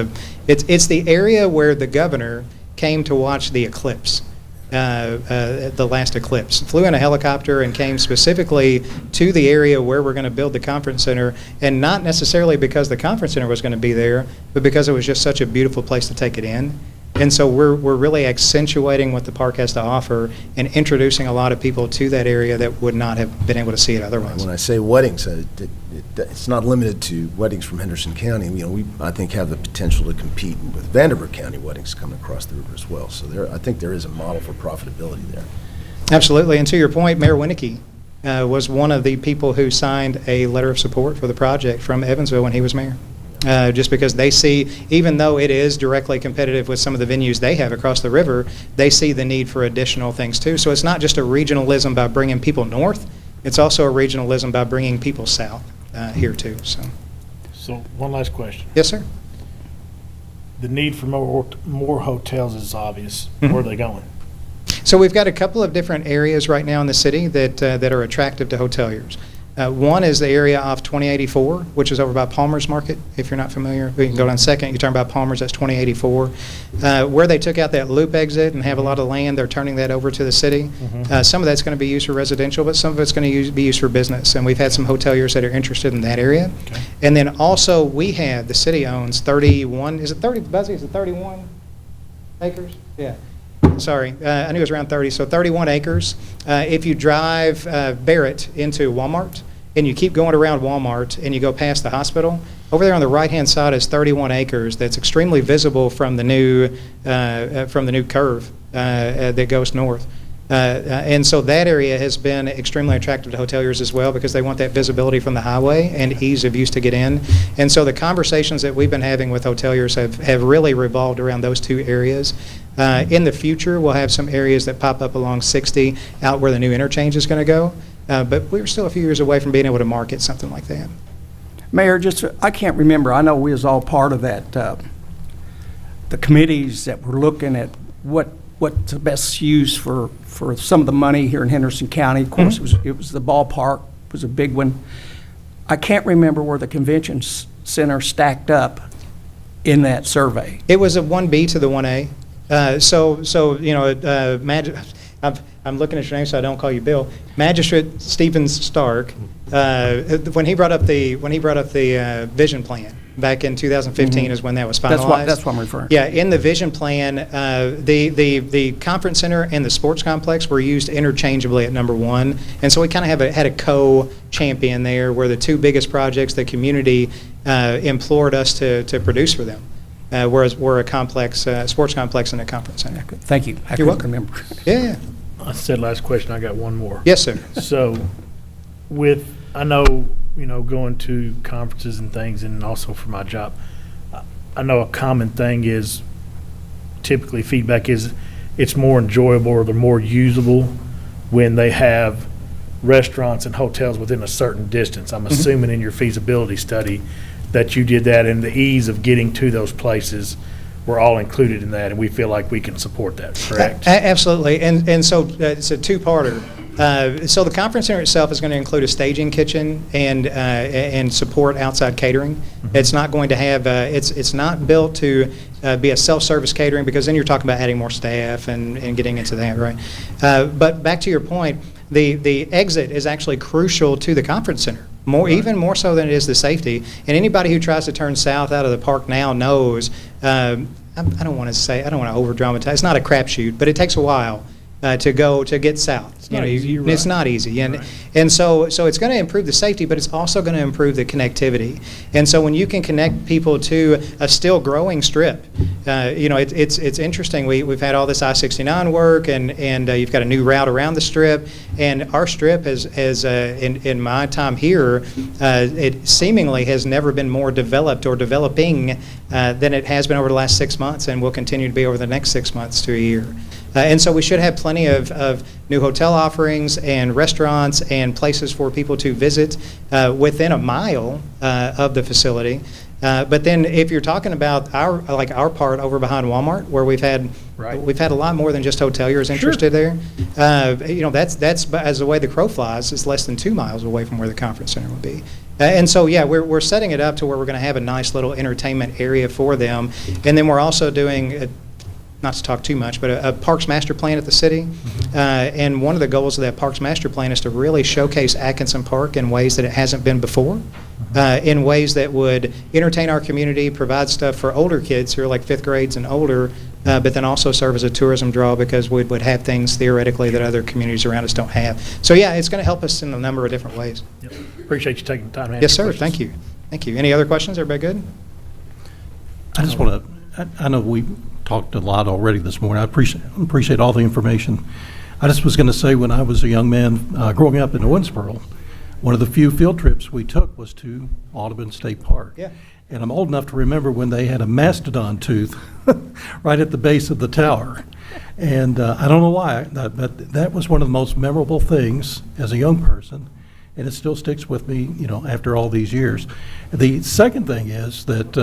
Speaker 7: it's the area where the governor came to watch the eclipse. The last eclipse. Flew in a helicopter and came specifically to the area where we're going to build the conference center, and not necessarily because the conference center was going to be there, but because it was just such a beautiful place to take it in. And so we're really accentuating what the park has to offer and introducing a lot of people to that area that would not have been able to see it otherwise.
Speaker 1: When I say weddings, it's not limited to weddings from Henderson County. You know, we, I think, have the potential to compete with Vanderburgh County weddings coming across the river as well. So I think there is a model for profitability there.
Speaker 7: Absolutely. And to your point, Mayor Winnicky was one of the people who signed a letter of support for the project from Evansville when he was mayor. Just because they see, even though it is directly competitive with some of the venues they have across the river, they see the need for additional things too. So it's not just a regionalism by bringing people north, it's also a regionalism by bringing people south here too.
Speaker 12: So one last question.
Speaker 7: Yes, sir.
Speaker 12: The need for more hotels is obvious.
Speaker 7: Mhm.
Speaker 12: Where are they going?
Speaker 7: So we've got a couple of different areas right now in the city that are attractive to hoteliers. One is the area off 2084, which is over by Palmer's Market. If you're not familiar, we can go down second. You're talking about Palmer's, that's 2084. Where they took out that loop exit and have a lot of land, they're turning that over to the city. Some of that's going to be used for residential, but some of it's going to be used for business. And we've had some hoteliers that are interested in that area.
Speaker 12: Okay.
Speaker 7: And then also we have, the city owns 31, is it 30, Buzzy, is it 31 acres? Yeah. Sorry, I knew it was around 30, so 31 acres. If you drive Barrett into Walmart, and you keep going around Walmart, and you go past the hospital, over there on the right-hand side is 31 acres that's extremely visible from the new curve that goes north. And so that area has been extremely attractive to hoteliers as well because they want that visibility from the highway and ease of use to get in. And so the conversations that we've been having with hoteliers have really revolved around those two areas. In the future, we'll have some areas that pop up along 60 out where the new interchange is going to go. But we're still a few years away from being able to market something like that.
Speaker 11: Mayor, I can't remember, I know we was all part of that, the committees that were looking at what's the best use for some of the money here in Henderson County. Of course, it was the ballpark, was a big one. I can't remember where the convention center stacked up in that survey.
Speaker 7: It was a 1B to the 1A. So you know, I'm looking at your name so I don't call you Bill. Magistrate Stephen Stark, when he brought up the vision plan back in 2015 is when that was finalized.
Speaker 11: That's what I'm referring to.
Speaker 7: Yeah, in the vision plan, the conference center and the sports complex were used interchangeably at number one, and so we kind of had a co-champion there where the two biggest projects the community implored us to produce for them. Whereas we're a complex, sports complex and a conference center.
Speaker 11: Thank you.
Speaker 7: You're welcome.
Speaker 11: Remember.
Speaker 7: Yeah.
Speaker 12: I said last question, I got one more.
Speaker 7: Yes, sir.
Speaker 12: So I know, going to conferences and things and also for my job, I know a common thing is typically feedback is it's more enjoyable or they're more usable when they have restaurants and hotels within a certain distance. I'm assuming in your feasibility study that you did that and the ease of getting to those places were all included in that, and we feel like we can support that, correct?
Speaker 7: Absolutely, and so it's a two-parter. So the conference center itself is going to include a staging kitchen and support outside catering. It's not going to have, it's not built to be a self-service catering because then you're talking about adding more staff and getting into that, right? But back to your point, the exit is actually crucial to the conference center. Even more so than it is the safety. And anybody who tries to turn south out of the park now knows, I don't want to over-dramatize. It's not a crapshoot, but it takes a while to get south. It's not easy. And so it's going to improve the safety, but it's also going to improve the connectivity. And so when you can connect people to a still growing strip, it's interesting. We've had all this I-69 work, and you've got a new route around the strip. And our strip has in my time here, it seemingly has never been more developed or developing than it has been over the last 6 months, and will continue to be over the next 6 months to a year. And so we should have plenty of new hotel offerings and restaurants and places for people to visit within a mile of the facility. But then if you're talking about our part over behind Walmart, where we've had a lot more than just hoteliers interested there. That's as the way the crow flies, it's less than 2 miles away from where the conference center would be. And so, yeah, we're setting it up to where we're going to have a nice little entertainment area for them. And then we're also doing, not to talk too much, but a Parks Master Plan at the city. And one of the goals of that Parks Master Plan is to really showcase Atkinson Park in ways that it hasn't been before, in ways that would entertain our community, provide stuff for older kids who are like 5th grades and older, but then also serve as a tourism draw because we would have things theoretically that other communities around us don't have. So, yeah, it's going to help us in a number of different ways.
Speaker 12: Yep. Appreciate you taking the time to answer
Speaker 7: Yes, sir.
Speaker 12: questions.
Speaker 7: Thank you. Thank you. Any other questions? Everybody good?
Speaker 10: I just want to, I know we talked a lot already this morning. I appreciate all the information. I just was going to say, when I was a young man growing up in Owensboro, one of the few field trips we took was to Audubon State Park.
Speaker 7: Yeah.
Speaker 10: And I'm old enough to remember when they had a mastodon tooth right at the base of the tower. And I don't know why, but that was one of the most memorable things as a young person. And it still sticks with me, after all these years. The second thing is that,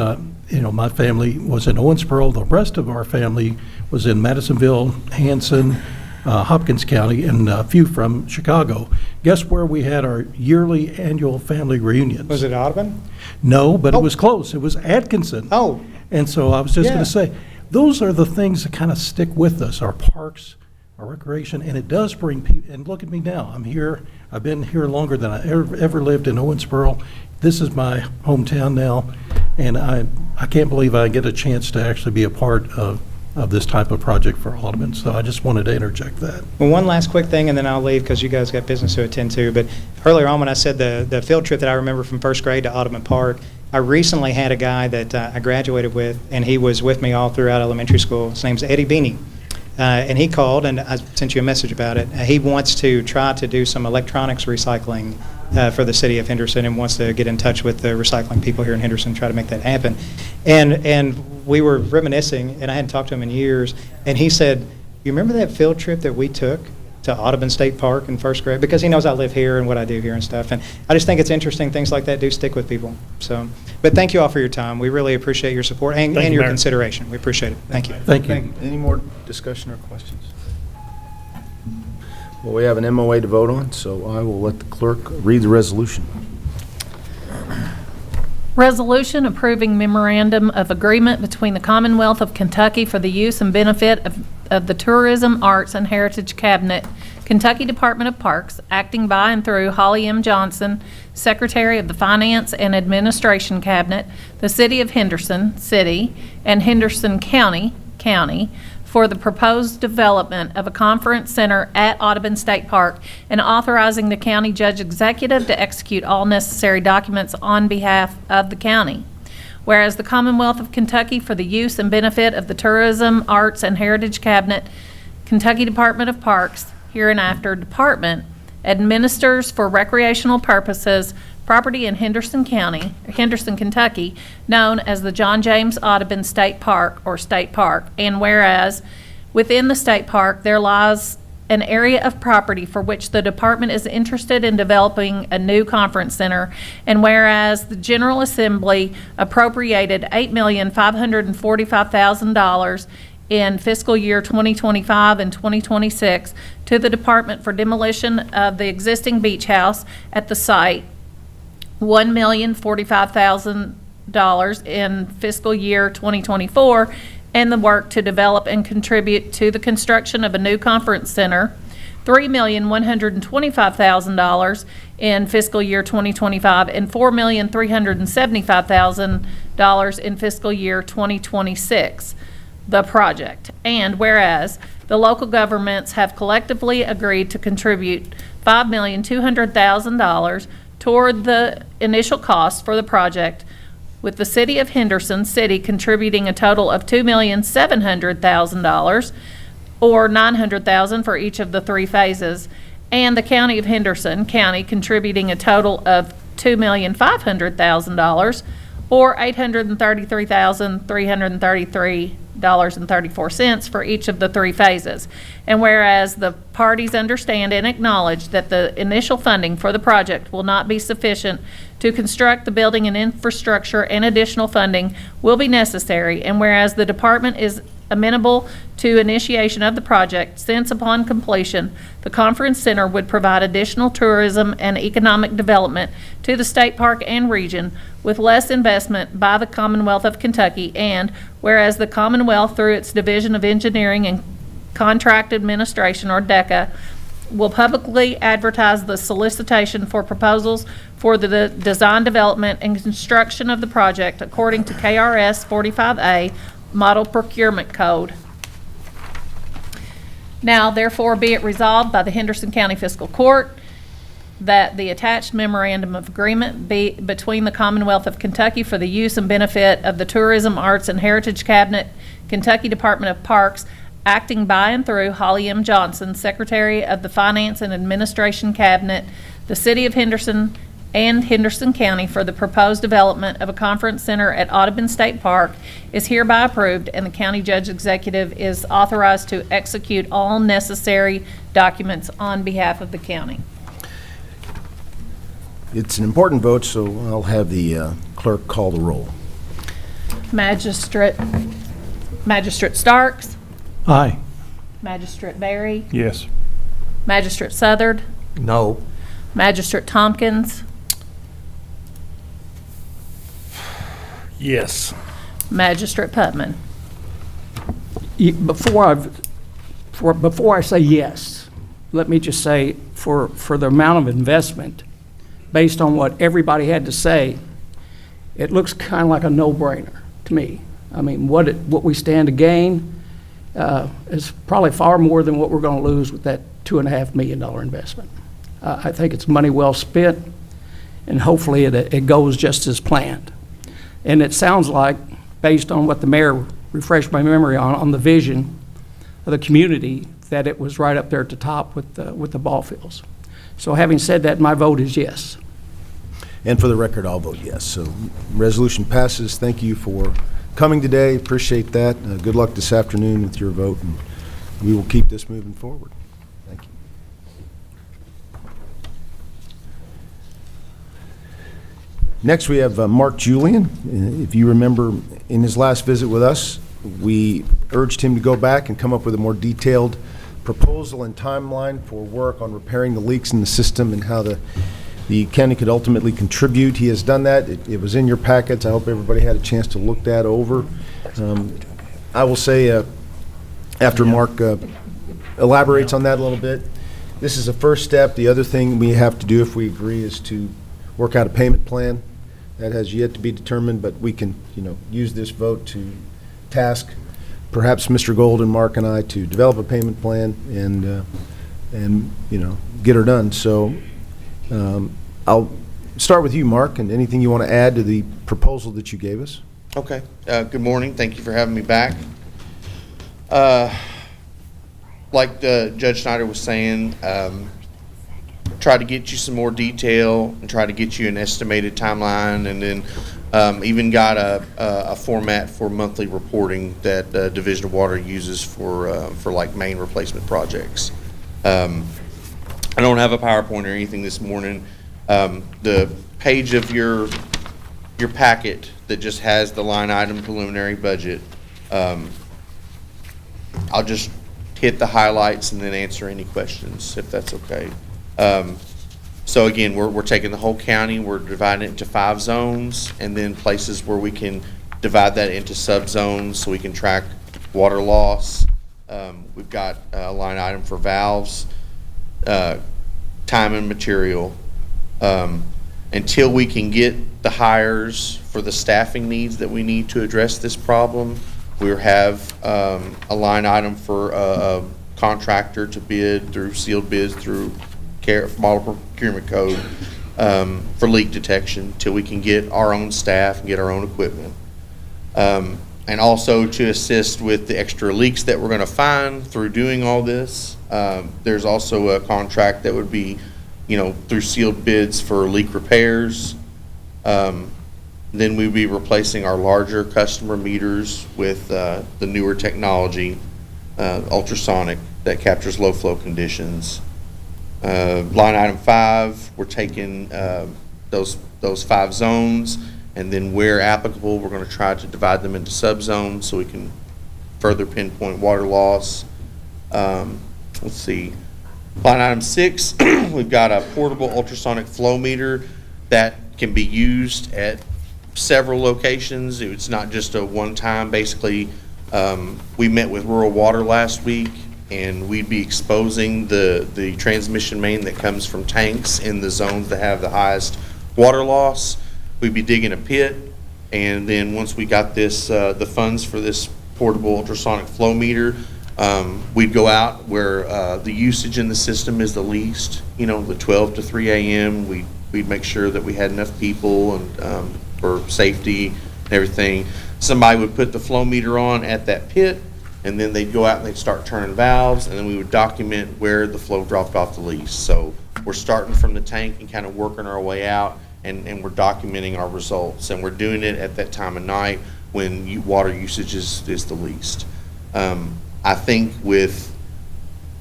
Speaker 10: my family was in Owensboro. The rest of our family was in Madisonville, Hanson, Hopkins County, and a few from Chicago. Guess where we had our yearly annual family reunions?
Speaker 7: Was it Audubon?
Speaker 10: No, but it was close. It was Atkinson.
Speaker 7: Oh.
Speaker 10: And so I was just
Speaker 7: Yeah.
Speaker 10: going to say, those are the things that kind of stick with us, our parks, our recreation, and it does bring people, and look at me now. I'm here. I've been here longer than I ever lived in Owensboro. This is my hometown now, and I can't believe I get a chance to actually be a part of this type of project for Audubon. So I just wanted to interject that.
Speaker 7: Well, one last quick thing, and then I'll leave because you guys got business to attend to. But earlier on when I said the field trip that I remember from first grade to Audubon Park, I recently had a guy that I graduated with, and he was with me all throughout elementary school. His name's Eddie Beanie. And he called, and I sent you a message about it. He wants to try to do some electronics recycling for the city of Henderson and wants to get in touch with the recycling people here in Henderson, try to make that happen. And we were reminiscing, and I hadn't talked to him in years, and he said, you remember that field trip that we took to Audubon State Park in first grade? Because he knows I live here and what I do here and stuff. And I just think it's interesting, things like that do stick with people. So, but thank you all for your time. We really appreciate your support and
Speaker 12: Thank you,
Speaker 7: your
Speaker 12: Mayor.
Speaker 7: consideration. We appreciate it. Thank you.
Speaker 10: Thank you.
Speaker 1: Any more discussion or questions? Well, we have an MOA to vote on, so I will let the clerk read the resolution.
Speaker 4: Resolution approving memorandum of agreement between the Commonwealth of Kentucky for the use and benefit of the Tourism, Arts, and Heritage Cabinet, Kentucky Department of Parks, acting by and through Holly M. Johnson, Secretary of the Finance and Administration Cabinet, the City of Henderson, City, and Henderson County, for the proposed development of a conference center at Audubon State Park, and authorizing the county judge executive to execute all necessary documents on behalf of the county. Whereas the Commonwealth of Kentucky for the use and benefit of the Tourism, Arts, and Heritage Cabinet, Kentucky Department of Parks, hereinafter Department, administers for recreational purposes property in Henderson County, Henderson, Kentucky, known as the John James Audubon State Park or State Park. And whereas within the state park there lies an area of property for which the department is interested in developing a new conference center, and whereas the General Assembly appropriated $8,545,000 in fiscal year 2025 and 2026 to the department for demolition of the existing beach house at the site, $1,045,000 in fiscal year 2024, and the work to develop and contribute to the construction of a new conference center, $3,125,000 in fiscal year 2025, and $4,375,000 in fiscal year 2026, the project. And whereas the local governments have collectively agreed to contribute $5,200,000 toward the initial cost for the project, with the City of Henderson, City, contributing a total of $2,700,000, or $900,000 for each of the three phases, and the County of Henderson, County, contributing a total of $2,500,000, or $833,333.34 for each of the 3 phases. And whereas the parties understand and acknowledge that the initial funding for the project will not be sufficient to construct the building and infrastructure, and additional funding will be necessary, and whereas the department is amenable to initiation of the project, since upon completion, the conference center would provide additional tourism and economic development to the state park and region with less investment by the Commonwealth of Kentucky, and whereas the Commonwealth, through its Division of Engineering and Contract Administration, or DECA, will publicly advertise the solicitation for proposals for the design, development, and construction of the project according to KRS 45A Model Procurement Code. Now, therefore, be it resolved by the Henderson County Fiscal Court that the attached memorandum of agreement be between the Commonwealth of Kentucky for the use and benefit of the Tourism, Arts, and Heritage Cabinet, Kentucky Department of Parks, acting by and through Holly M. Johnson, Secretary of the Finance and Administration Cabinet, the City of Henderson, and Henderson County for the proposed development of a conference center at Audubon State Park is hereby approved, and the county judge executive is authorized to execute all necessary documents on behalf of the county.
Speaker 1: It's an important vote, so I'll have the clerk call the roll.
Speaker 4: Magistrate Starks,
Speaker 10: Aye.
Speaker 4: Magistrate Berry,
Speaker 9: Yes.
Speaker 4: Magistrate Southard,
Speaker 3: No.
Speaker 4: Magistrate Tompkins,
Speaker 12: Yes.
Speaker 4: Magistrate Putman.
Speaker 11: Before I say yes, let me just say, for the amount of investment, based on what everybody had to say, it looks kind of like a no-brainer to me. I mean, what we stand to gain is probably far more than what we're going to lose with that $2.5 million investment. I think it's money well spent, and hopefully it goes just as planned. And it sounds like, based on what the mayor refreshed my memory on the vision of the community, that it was right up there at the top with the ball fields. So having said that, my vote is yes.
Speaker 1: And for the record, I'll vote yes. So resolution passes. Thank you for coming today. Appreciate that. Good luck this afternoon with your vote, and we will keep this moving forward. Thank you. Next, we have Mark Julian. If you remember, in his last visit with us, we urged him to go back and come up with a more detailed proposal and timeline for work on repairing the leaks in the system and how the county could ultimately contribute. He has done that. It was in your packets. I hope everybody had a chance to look that over. I will say, after Mark elaborates on that a little bit, this is a first step. The other thing we have to do, if we agree, is to work out a payment plan. That has yet to be determined, but we can, use this vote to task perhaps Mr. Gold and Mark and I to develop a payment plan and get her done. So I'll start with you, Mark, and anything you want to add to the proposal that you gave us.
Speaker 13: Okay. Good morning. Thank you for having me back. Like Judge Snyder was saying, try to get you some more detail and try to get you an estimated timeline, and then even got a format for monthly reporting that Division of Water uses for like main replacement projects. I don't have a PowerPoint or anything this morning. The page of your packet that just has the line item preliminary budget, I'll just hit the highlights and then answer any questions, if that's okay. So again, we're taking the whole county, we're dividing it into 5 zones, and then places where we can divide that into subzones so we can track water loss. We've got a line item for valves, time and material. Until we can get the hires for the staffing needs that we need to address this problem, we have a line item for a contractor to bid through sealed bids through Model Procurement Code for leak detection till we can get our own staff and get our own equipment. And also to assist with the extra leaks that we're going to find through doing all this. There's also a contract that would be, through sealed bids for leak repairs. Then we'd be replacing our larger customer meters with the newer technology, ultrasonic, that captures low flow conditions. Line item 5, we're taking those 5 zones, and then where applicable, we're going to try to divide them into subzones so we can further pinpoint water loss. Let's see. Line item 6, we've got a portable ultrasonic flow meter that can be used at several locations. It's not just a one-time. Basically, we met with rural water last week, and we'd be exposing the transmission main that comes from tanks in the zones that have the highest water loss. We'd be digging a pit, and then once we got this, the funds for this portable ultrasonic flow meter, we'd go out where the usage in the system is the least, the 12 to 3 a.m. We'd make sure that we had enough people and for safety and everything. Somebody would put the flow meter on at that pit, and then they'd go out and they'd start turning valves, and then we would document where the flow dropped off the least. So we're starting from the tank and kind of working our way out, and we're documenting our results. And we're doing it at that time of night when water usage is the least. I think with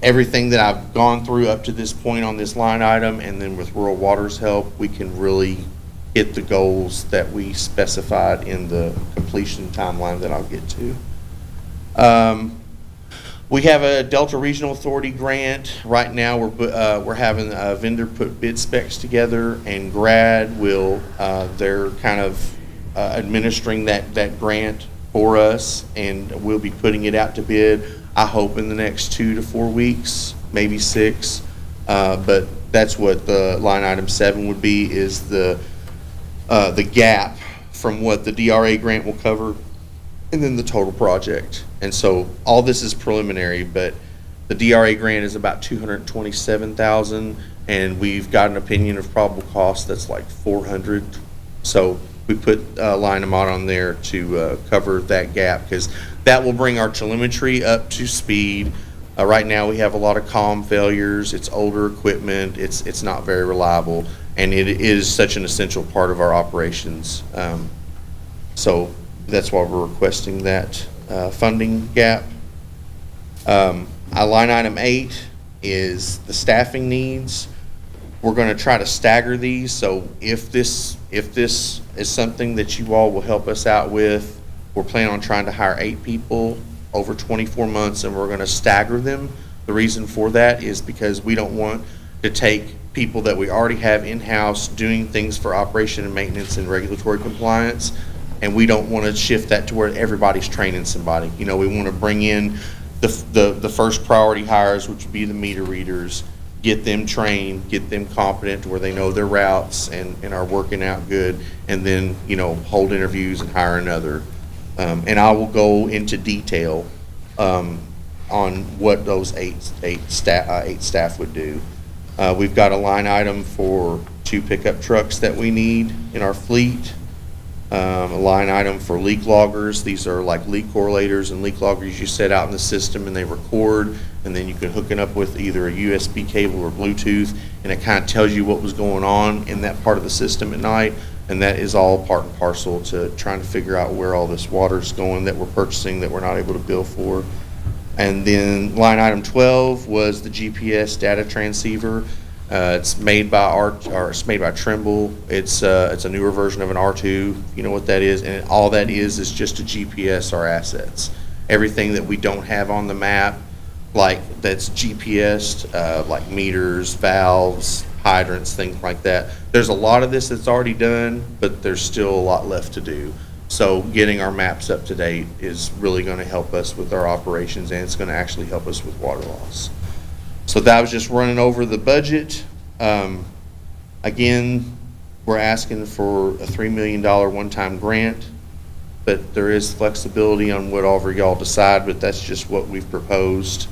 Speaker 13: everything that I've gone through up to this point on this line item, and then with Rural Water's help, we can really hit the goals that we specified in the completion timeline that I'll get to. We have a Delta Regional Authority grant. Right now, we're having a vendor put bid specs together, and GRAD will, they're kind of administering that grant for us, and we'll be putting it out to bid, I hope, in the next 2 to 4 weeks, maybe 6. But that's what the line item 7 would be, is the gap from what the DRA grant will cover and then the total project. And so all this is preliminary, but the DRA grant is about $227,000, and we've got an opinion of probable cost that's like $400,000. So we put line amount on there to cover that gap, because that will bring our telemetry up to speed. Right now we have a lot of comm failures. It's older equipment. It's not very reliable, and it is such an essential part of our operations. So that's why we're requesting that funding gap. Line item 8 is the staffing needs. We're going to try to stagger these, so if this is something that you all will help us out with, we're planning on trying to hire 8 people over 24 months, and we're going to stagger them. The reason for that is because we don't want to take people that we already have in-house doing things for operation and maintenance and regulatory compliance, and we don't want to shift that to where everybody's training somebody. We want to bring in the first priority hires, which would be the meter readers, get them trained, get them competent to where they know their routes and are working out good, and then, hold interviews and hire another. And I will go into detail on what those eight staff would do. We've got a line item for 2 pickup trucks that we need in our fleet. A line item for leak loggers. These are like leak correlators and leak loggers you set out in the system, and they record, and then you can hook it up with either a USB cable or Bluetooth, and it kind of tells you what was going on in that part of the system at night. And that is all part and parcel to trying to figure out where all this water's going that we're purchasing that we're not able to bill for. And then line item 12 was the GPS data transceiver. It's made by it's made by Trimble. It's a newer version of an R2. You know what that is, and all that is just to GPS our assets. Everything that we don't have on the map, like that's GPSed, like meters, valves, hydrants, things like that. There's a lot of this that's already done, but there's still a lot left to do. So getting our maps up to date is really going to help us with our operations, and it's going to actually help us with water loss. So that was just running over the budget. Again, we're asking for a $3 million one-time grant, but there is flexibility on whatever y'all decide, but that's just what we've proposed.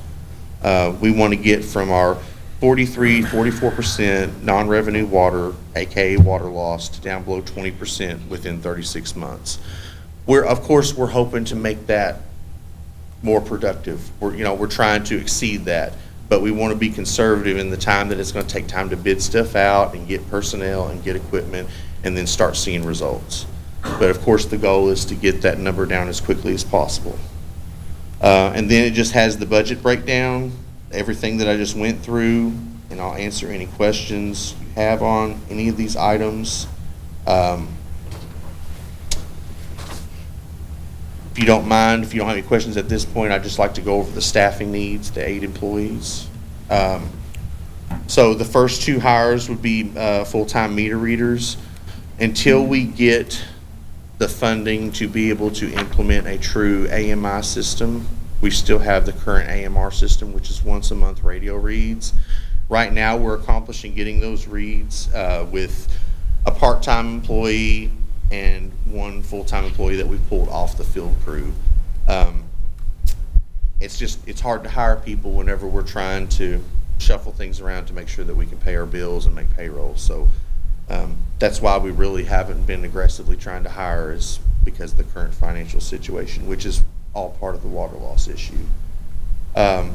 Speaker 13: We want to get from our 44% non-revenue water, aka water loss, to down below 20% within 36 months. Of course, we're hoping to make that more productive. We're trying to exceed that, but we want to be conservative in the time that it's going to take time to bid stuff out and get personnel and get equipment, and then start seeing results. But of course, the goal is to get that number down as quickly as possible. And then it just has the budget breakdown, everything that I just went through, and I'll answer any questions you have on any of these items. If you don't mind, if you don't have any questions at this point, I'd just like to go over the staffing needs, the 8 employees. So the first 2 hires would be full-time meter readers. Until we get the funding to be able to implement a true AMI system, we still have the current AMR system, which is once a month radio reads. Right now, we're accomplishing getting those reads with a part-time employee and 1 full-time employee that we pulled off the field crew. It's hard to hire people whenever we're trying to shuffle things around to make sure that we can pay our bills and make payroll. So that's why we really haven't been aggressively trying to hire, is because of the current financial situation, which is all part of the water loss issue. The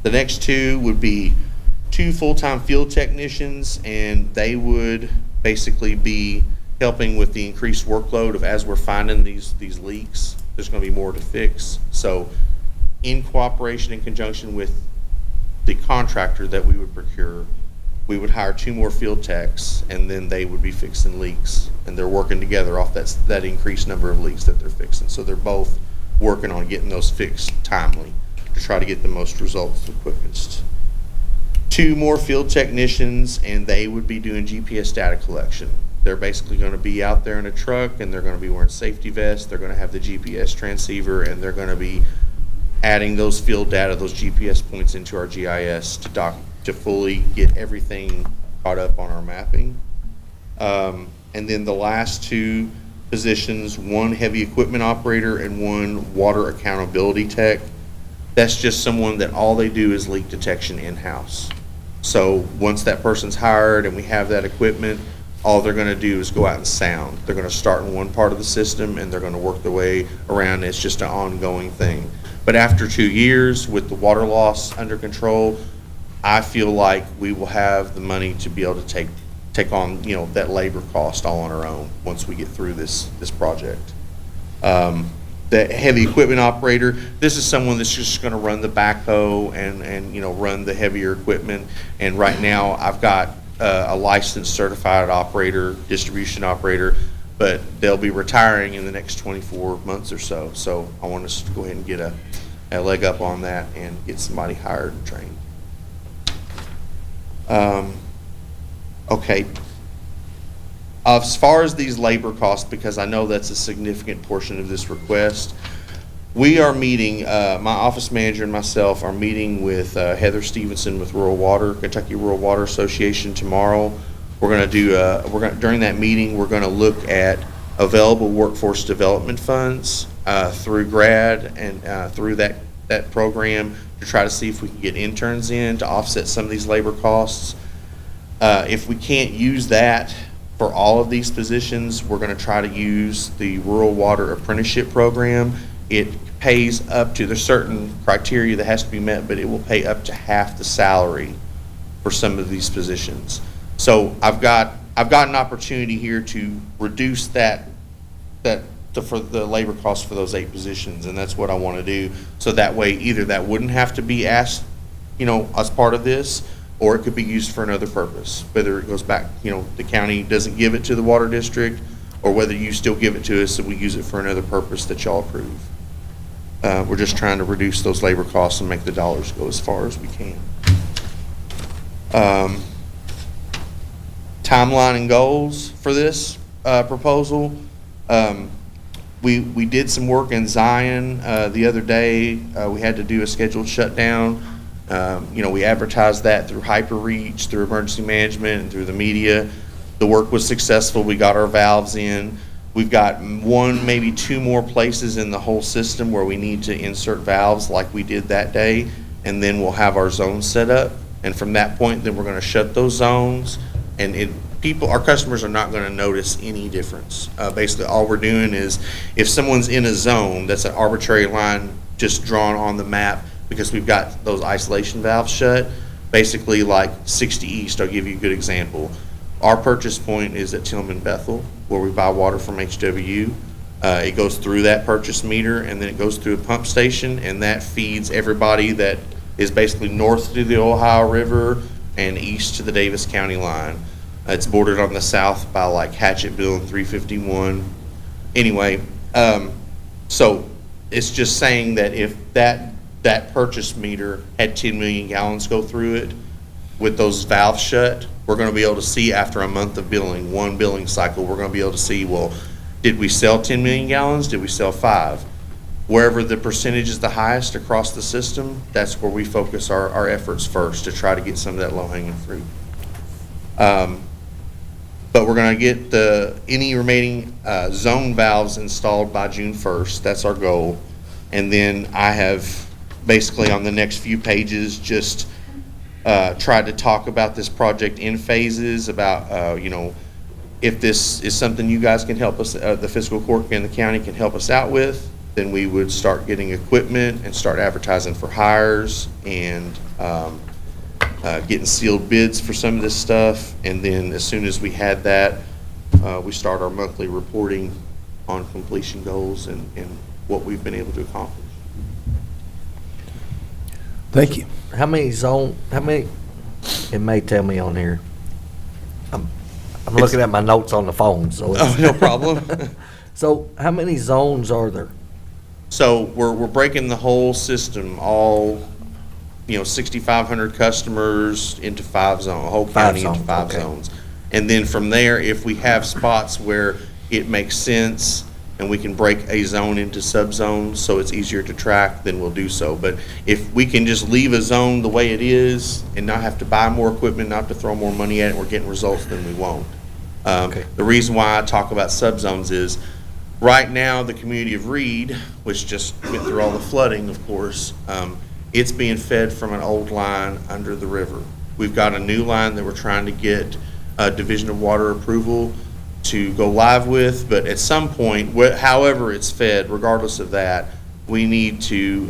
Speaker 13: next 2 would be 2 full-time field technicians, and they would basically be helping with the increased workload of, as we're finding these leaks, there's going to be more to fix. So in cooperation, in conjunction with the contractor that we would procure, we would hire 2 more field techs, and then they would be fixing leaks, and they're working together off that increased number of leaks that they're fixing. So they're both working on getting those fixed timely to try to get the most results the quickest. 2 more field technicians, and they would be doing GPS data collection. They're basically going to be out there in a truck, and they're going to be wearing safety vests. They're going to have the GPS transceiver, and they're going to be adding those field data, those GPS points into our GIS to fully get everything caught up on our mapping. And then the last 2 positions, 1 heavy equipment operator and 1 water accountability tech. That's just someone that all they do is leak detection in-house. So once that person's hired and we have that equipment, all they're going to do is go out and sound. They're going to start in one part of the system, and they're going to work their way around. It's just an ongoing thing. But after 2 years, with the water loss under control, I feel like we will have the money to be able to take on, that labor cost all on our own once we get through this project. The heavy equipment operator, this is someone that's just going to run the backhoe and run the heavier equipment. And right now, I've got a licensed certified operator, distribution operator, but they'll be retiring in the next 24 months or so. So I want us to go ahead and get a leg up on that and get somebody hired and trained. Okay. As far as these labor costs, because I know that's a significant portion of this request, we are meeting, my office manager and myself are meeting with Heather Stevenson with Kentucky Rural Water Association tomorrow. We're going to do, during that meeting, we're going to look at available workforce development funds through GRAD and through that program to try to see if we can get interns in to offset some of these labor costs. If we can't use that for all of these positions, we're going to try to use the Rural Water Apprenticeship Program. It pays up to, there's certain criteria that has to be met, but it will pay up to half the salary for some of these positions. So I've got an opportunity here to reduce for the labor costs for those 8 positions, and that's what I want to do. So that way, either that wouldn't have to be asked, as part of this, or it could be used for another purpose. Whether it goes back, the county doesn't give it to the water district, or whether you still give it to us and we use it for another purpose that y'all approve. We're just trying to reduce those labor costs and make the dollars go as far as we can. Timeline and goals for this proposal. We did some work in Zion the other day. We had to do a scheduled shutdown. We advertised that through HyperReach, through emergency management, and through the media. The work was successful. We got our valves in. We've got 1, maybe 2 more places in the whole system where we need to insert valves like we did that day, and then we'll have our zones set up. And from that point, then we're going to shut those zones, and our customers are not going to notice any difference. Basically, all we're doing is, if someone's in a zone, that's an arbitrary line just drawn on the map because we've got those isolation valves shut, basically like 60 East, I'll give you a good example. Our purchase point is at Tillman Bethel, where we buy water from HWU. It goes through that purchase meter, and then it goes through a pump station, and that feeds everybody that is basically north to the Ohio River and east to the Davis County line. It's bordered on the south by like Hatchetville and 351. Anyway, so it's just saying that if that purchase meter had 10 million gallons go through it, with those valves shut, we're going to be able to see after a month of billing, one billing cycle, we're going to be able to see, well, did we sell 10 million gallons? Did we sell 5? Wherever the percentage is the highest across the system, that's where we focus our efforts first to try to get some of that low-hanging fruit. But we're going to get any remaining zone valves installed by June 1st. That's our goal. And then I have basically on the next few pages just tried to talk about this project in phases, about if this is something you guys can help us, the fiscal court and the county can help us out with, then we would start getting equipment and start advertising for hires and getting sealed bids for some of this stuff. And then as soon as we had that, we start our monthly reporting on completion goals and what we've been able to accomplish.
Speaker 1: Thank you.
Speaker 3: How many, it may tell me on here. I'm looking at my notes on the phone, so.
Speaker 13: Oh, no problem.
Speaker 3: So how many zones are there?
Speaker 13: So we're breaking the whole system, all 6,500 customers into 5 zones, a whole county into 5 zones. And then from there, if we have spots where it makes sense and we can break a zone into subzones so it's easier to track, then we'll do so. But if we can just leave a zone the way it is and not have to buy more equipment, not to throw more money at it, we're getting results, then we won't. The reason why I talk about subzones is right now the community of Reed, which just went through all the flooding, of course, it's being fed from an old line under the river. We've got a new line that we're trying to get Division of Water approval to go live with, but at some point, however it's fed, regardless of that, we need to,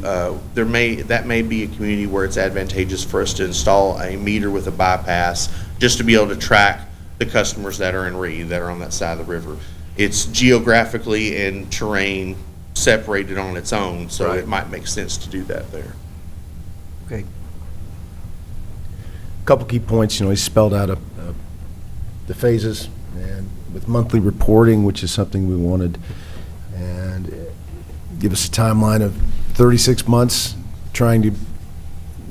Speaker 13: that may be a community where it's advantageous for us to install a meter with a bypass just to be able to track the customers that are in Reed, that are on that side of the river. It's geographically and terrain separated on its own, so it might make sense to do that there.
Speaker 3: Okay.
Speaker 1: Couple key points, he spelled out the phases, and with monthly reporting, which is something we wanted, and give us a timeline of 36 months, trying to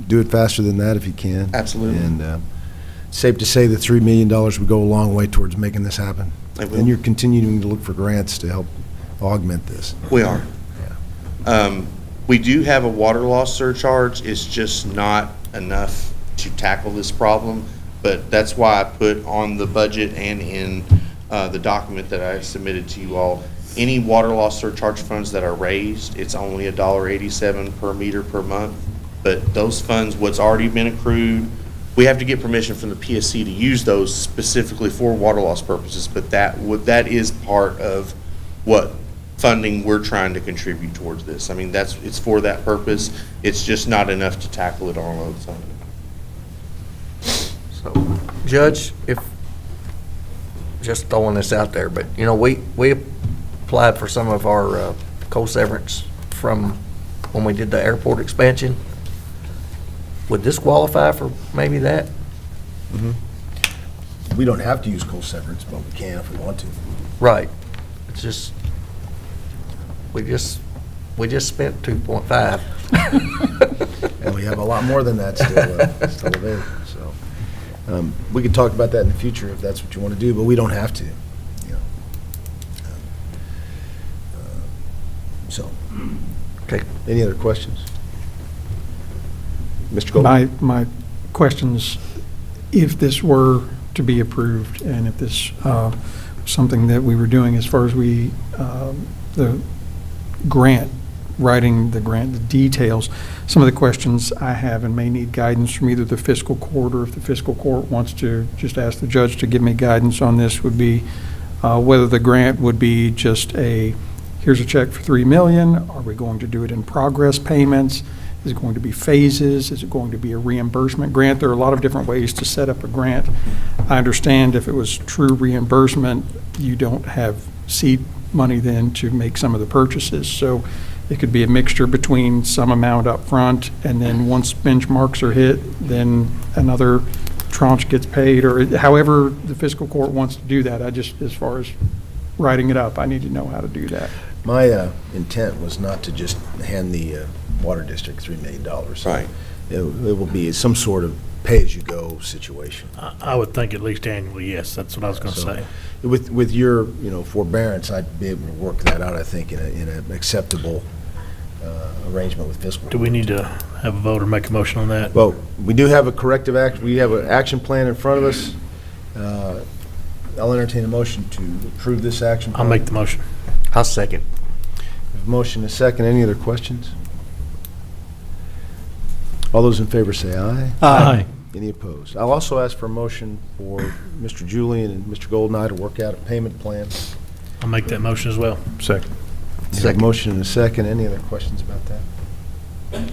Speaker 1: do it faster than that if you can.
Speaker 13: Absolutely.
Speaker 1: And safe to say the $3 million would go a long way towards making this happen. And you're continuing to look for grants to help augment this.
Speaker 13: We are. Yeah. We do have a water loss surcharge. It's just not enough to tackle this problem, but that's why I put on the budget and in the document that I submitted to you all, any water loss surcharge funds that are raised, it's only $1.87 per meter per month. But those funds, what's already been accrued, we have to get permission from the PSC to use those specifically for water loss purposes, but that is part of what funding we're trying to contribute towards this. I mean, it's for that purpose. It's just not enough to tackle it on its own.
Speaker 3: So, Judge, just throwing this out there, but we applied for some of our co-severance from when we did the airport expansion. Would this qualify for maybe that?
Speaker 1: Mm-hmm. We don't have to use coal severance, but we can if we want to.
Speaker 3: Right. It's just, we just spent 2.5.
Speaker 1: And we have a lot more than that still available. So we could talk about that in the future if that's what you want to do, but we don't have to. So,
Speaker 3: okay.
Speaker 1: Any other questions? Mr. Goldman?
Speaker 8: My questions, if this were to be approved and if this something that we were doing as far as the grant, writing the grant, the details, some of the questions I have and may need guidance from either the fiscal court or if the fiscal court wants to just ask the judge to give me guidance on this would be whether the grant would be just here's a check for $3 million. Are we going to do it in progress payments? Is it going to be phases? Is it going to be a reimbursement grant? There are a lot of different ways to set up a grant. I understand if it was true reimbursement, you don't have seed money then to make some of the purchases. So it could be a mixture between some amount up front, and then once benchmarks are hit, then another tranche gets paid, or however the fiscal court wants to do that. I just, as far as writing it up, I need to know how to do that.
Speaker 1: My intent was not to just hand the water district $3 million.
Speaker 13: Right.
Speaker 1: It will be some sort of pay-as-you-go situation.
Speaker 12: I would think at least annually, yes, that's what I was going to
Speaker 1: So,
Speaker 12: say.
Speaker 1: With your, forbearance, I'd be able to work that out, I think, in an acceptable arrangement with fiscal.
Speaker 12: Do we need to have a vote or make a motion on that?
Speaker 1: Well, we do have a corrective act, we have an action plan in front of us. I'll entertain a motion to approve this action plan.
Speaker 12: I'll make the motion.
Speaker 3: I'll second.
Speaker 1: We have a motion and a second. Any other questions? All those in favor say aye.
Speaker 10: Aye.
Speaker 1: Any opposed? I'll also ask for a motion for Mr. Julian and Mr. Goldeneye to work out a payment plan.
Speaker 12: I'll make that motion as well.
Speaker 9: Second.
Speaker 1: We have a motion and a second. Any other questions about that?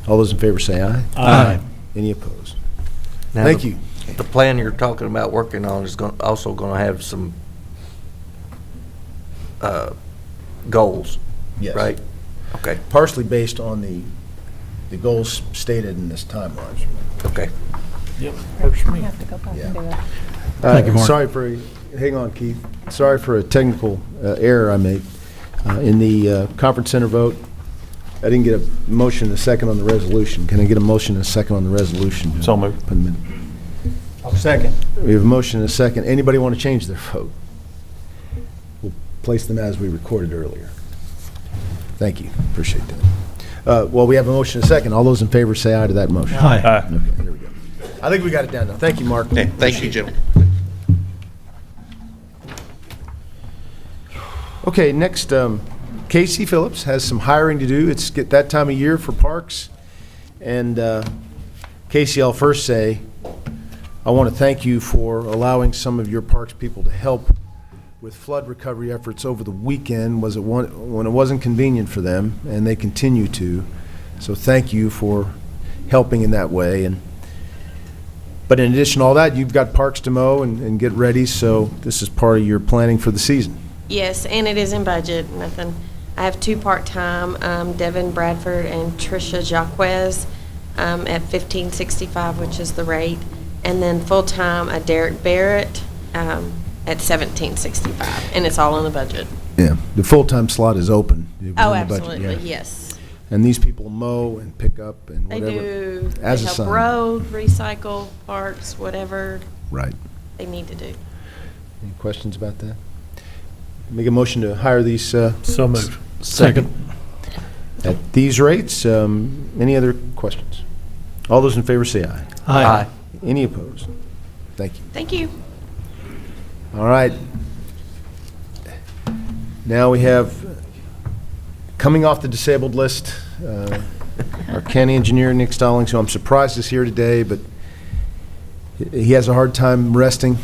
Speaker 1: All those in favor say aye.
Speaker 3: Aye.
Speaker 1: Any opposed?
Speaker 3: Now,
Speaker 1: Thank
Speaker 3: the-
Speaker 1: you.
Speaker 3: The plan you're talking about working on is also going to have some goals,
Speaker 1: Yes.
Speaker 3: right? Okay,
Speaker 1: Partially based on the goals stated in this timeline.
Speaker 3: okay.
Speaker 12: Yep, works for
Speaker 4: We
Speaker 12: me.
Speaker 4: have to go back
Speaker 1: Yeah.
Speaker 4: and do it.
Speaker 10: Thank you, Mark.
Speaker 1: Hang on, Keith. Sorry for a technical error I made. In the conference center vote, I didn't get a motion and a second on the resolution. Can I get a motion and a second on the resolution?
Speaker 9: So moved.
Speaker 8: Second.
Speaker 1: We have a motion and a second. Anybody want to change their vote? We'll place them as we recorded earlier. Thank you. Appreciate that. Well, we have a motion and a second. All those in favor say aye to that motion.
Speaker 10: Aye.
Speaker 1: Okay, there we go. I think we got it down now. Thank you, Mark.
Speaker 13: Okay, thank you, gentlemen.
Speaker 1: Okay, next, Casey Phillips has some hiring to do. It's get that time of year for parks. And Casey, I'll first say, I want to thank you for allowing some of your parks people to help with flood recovery efforts over the weekend when it wasn't convenient for them, and they continue to. So thank you for helping in that way. But in addition to all that, you've got parks to mow and get ready, so this is part of your planning for the season.
Speaker 14: Yes, and it is in budget, nothing. I have two part-time, Devin Bradford and Tricia Jacquez, at $15.65, which is the rate. And then full-time, Derek Barrett, at $17.65, and it's all in the budget.
Speaker 1: Yeah, the full-time slot is open. It was
Speaker 14: Oh,
Speaker 1: in the budget,
Speaker 14: absolutely,
Speaker 1: yeah.
Speaker 14: yes.
Speaker 1: And these people mow and pick up and
Speaker 14: They
Speaker 1: whatever.
Speaker 14: do, they
Speaker 1: As
Speaker 14: help
Speaker 1: assigned.
Speaker 14: road, recycle, parks, whatever
Speaker 1: Right.
Speaker 14: they need to do.
Speaker 1: Any questions about that? Make a motion to hire these,
Speaker 12: So moved.
Speaker 10: Second.
Speaker 1: at these rates. Any other questions? All those in favor say aye.
Speaker 3: Aye.
Speaker 1: Any opposed? Thank you.
Speaker 14: Thank you.
Speaker 1: All right. Now we have, coming off the disabled list, our county engineer, Nick Stallings, who I'm surprised is here today, but he has a hard time resting.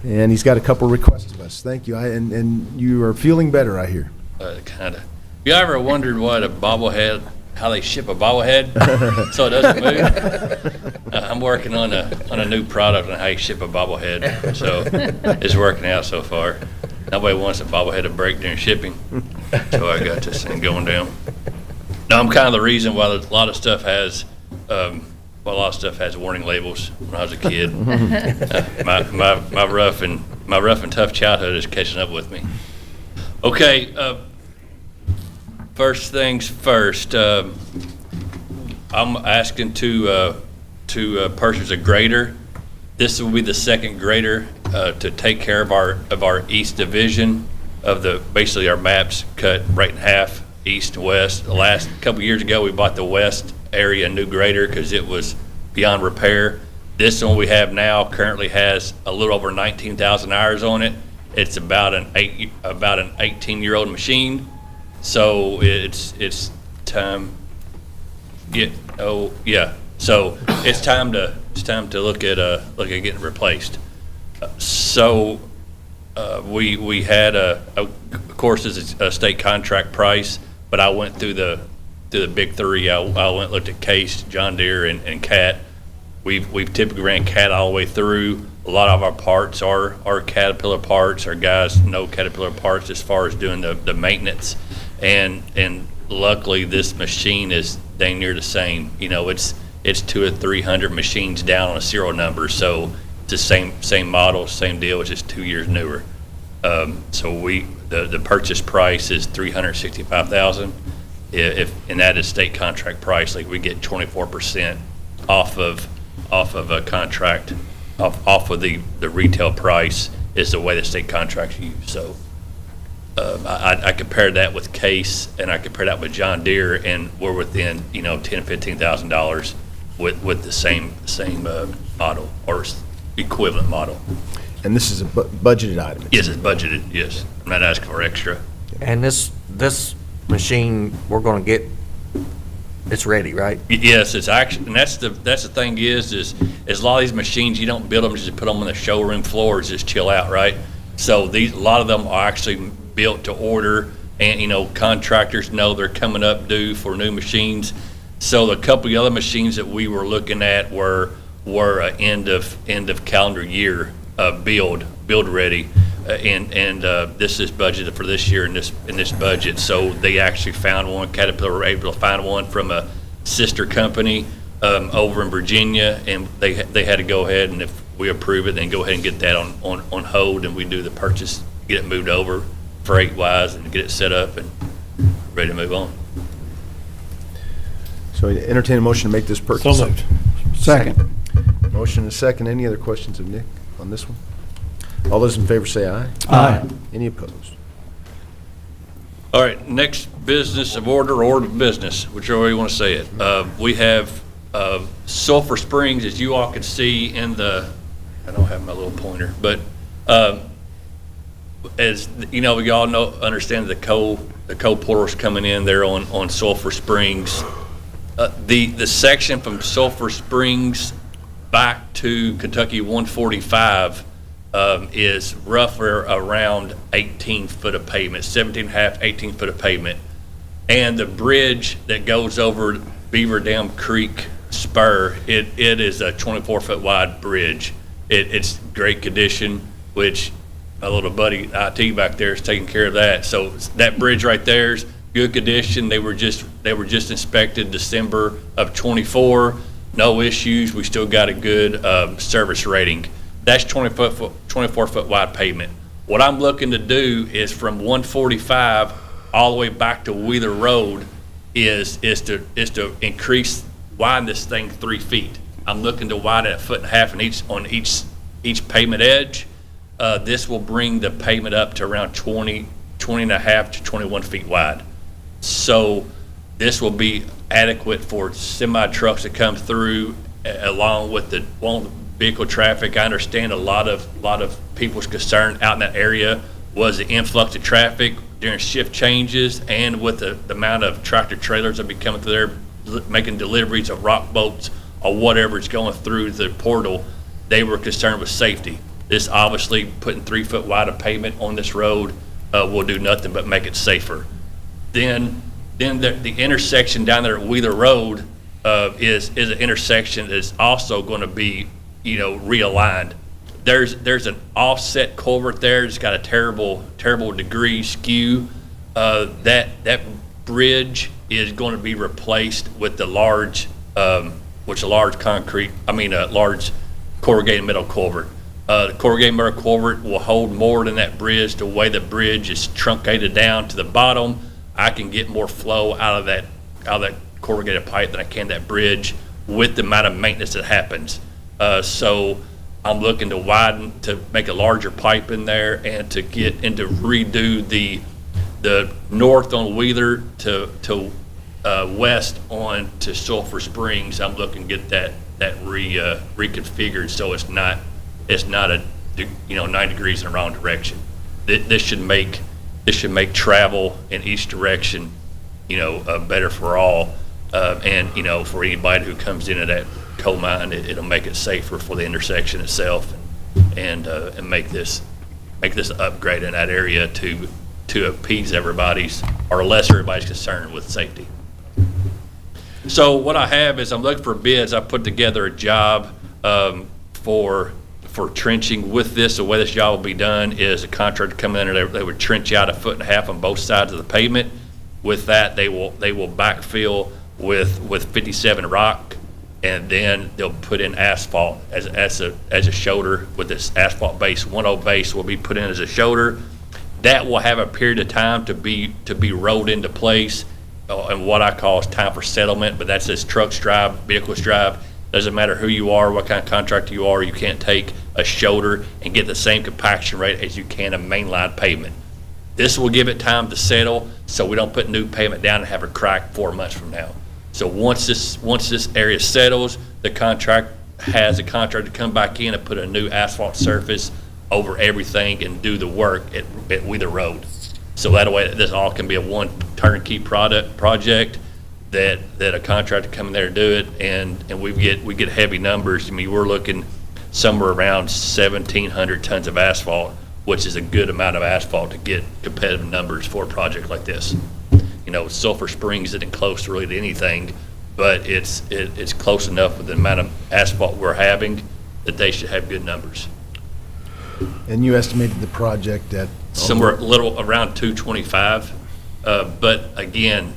Speaker 1: And he's got a couple requests of us. Thank you. And you are feeling better, I hear.
Speaker 15: Kind of. You ever wondered what a bobblehead, how they ship a bobblehead so it doesn't move? I'm working on a new product on how you ship a bobblehead, so it's working out so far. Nobody wants a bobblehead to break during shipping, so I got this thing going down. Now, I'm kind of the reason why a lot of stuff has warning labels when I was a kid. My rough and tough childhood is catching up with me. Okay, first things first. I'm asking to purchase a grader. This will be the second grader to take care of our east division of basically our maps cut right in half, east and west. The last couple years ago, we bought the west area new grader because it was beyond repair. This one we have now currently has a little over 19,000 hours on it. It's about an 18-year-old machine, so it's time. So it's time to look at getting it replaced. So we had of course it's a state contract price, but I went through through the big three. I went and looked at Case, John Deere, and Cat. We've typically ran Cat all the way through. A lot of our parts are Caterpillar parts. Our guys know Caterpillar parts as far as doing the maintenance. And luckily, this machine is dang near the same. You know, it's 200 or 300 machines down on a serial number, so it's the same model, same deal. It's just 2 years newer. So the purchase price is $365,000. And that is state contract price. Like, we get 24% off of a contract, off of the retail price is the way the state contracts use. So I compared that with Case, and I compared that with John Deere, and we're within, $10,000, $15,000 with the same model or equivalent model.
Speaker 1: And this is a budgeted item?
Speaker 15: Yes, it's budgeted, yes. I'm not asking for extra.
Speaker 3: And this machine, we're going to get, it's ready, right?
Speaker 15: Yes, it's actually, and that's the thing is a lot of these machines, you don't build them just to put them on the showroom floors, just chill out, right? So a lot of them are actually built to order, and contractors know they're coming up due for new machines. So a couple of other machines that we were looking at were end of calendar year build ready, and this is budgeted for this year in this budget. So they actually found one. Caterpillar were able to find one from a sister company over in Virginia, and they had to go ahead, and if we approve it, then go ahead and get that on hold, and we do the purchase, get it moved over freight-wise, and get it set up and ready to move on.
Speaker 1: So I entertain a motion to make this purchase.
Speaker 11: So moved. Second.
Speaker 1: Motion and a second. Any other questions of Nick on this one? All those in favor say aye.
Speaker 11: Aye.
Speaker 1: Any opposed?
Speaker 15: All right, next business of order of business, whichever way you want to say it. We have Sulphur Springs, as you all can see in the, I don't have my little pointer, but as we all understand the coal portals coming in there on Sulphur Springs. The section from Sulphur Springs back to Kentucky 145 is roughly around 18 foot of pavement, 17.5, 18 foot of pavement. And the bridge that goes over Beaver Dam Creek Spur, it is a 24 foot wide bridge. It's great condition, which my little buddy IT back there is taking care of that. So that bridge right there is good condition. They were just inspected December of 24. No issues. We still got a good service rating. That's 24 foot wide pavement. What I'm looking to do is from 145 all the way back to Wheeler Road is to widen this thing 3 feet. I'm looking to widen it 1.5 on each pavement edge. This will bring the pavement up to around 20.5 to 21 feet wide. So this will be adequate for semi trucks that come through, along with the vehicle traffic. I understand a lot of people's concern out in that area was the influx of traffic during shift changes, and with the amount of tractor trailers that be coming through there making deliveries of rock bolts or whatever is going through the portal. They were concerned with safety. This obviously, putting 3 foot wide of pavement on this road will do nothing but make it safer. Then the intersection down there at Wheeler Road is an intersection that's also going to be realigned. There's an offset culvert there. It's got a terrible degree skew. That bridge is going to be replaced with a large corrugated metal culvert. The corrugated metal culvert will hold more than that bridge. The way the bridge is truncated down to the bottom, I can get more flow out of that corrugated pipe than I can that bridge with the amount of maintenance that happens. So I'm looking to widen, to make a larger pipe in there, and to get and to redo the north on Wheeler to west on to Sulphur Springs. I'm looking to get that reconfigured so it's not a 9 degrees in the wrong direction. This should make travel in each direction better for all, and for anybody who comes into that coal mine. It'll make it safer for the intersection itself, and make this upgrade in that area to appease everybody's or less everybody's concern with safety. So what I have is I'm looking for bids. I put together a job for trenching with this. The way this job will be done is a contractor come in and they would trench out 1.5 feet on both sides of the pavement. With that, they will backfill with 57 rock, and then they'll put in asphalt as a shoulder with this asphalt base. 1.0 base will be put in as a shoulder. That will have a period of time to be rolled into place, and what I call is time for settlement. But that's as trucks drive, vehicles drive. Doesn't matter who you are, what kind of contractor you are, you can't take a shoulder and get the same compaction rate as you can a mainline pavement. This will give it time to settle, so we don't put new pavement down and have a crack 4 months from now. So once this area settles, the contract has a contractor come back in and put a new asphalt surface over everything and do the work at Wheeler Road. So that way, this all can be a one turnkey project that a contractor come in there and do it, and we get heavy numbers. I mean, we're looking somewhere around 1,700 tons of asphalt, which is a good amount of asphalt to get competitive numbers for a project like this. You know, Sulphur Springs isn't close really to anything, but it's close enough with the amount of asphalt we're having that they should have good numbers.
Speaker 1: And you estimated the project at?
Speaker 15: Somewhere a little around 225. But again,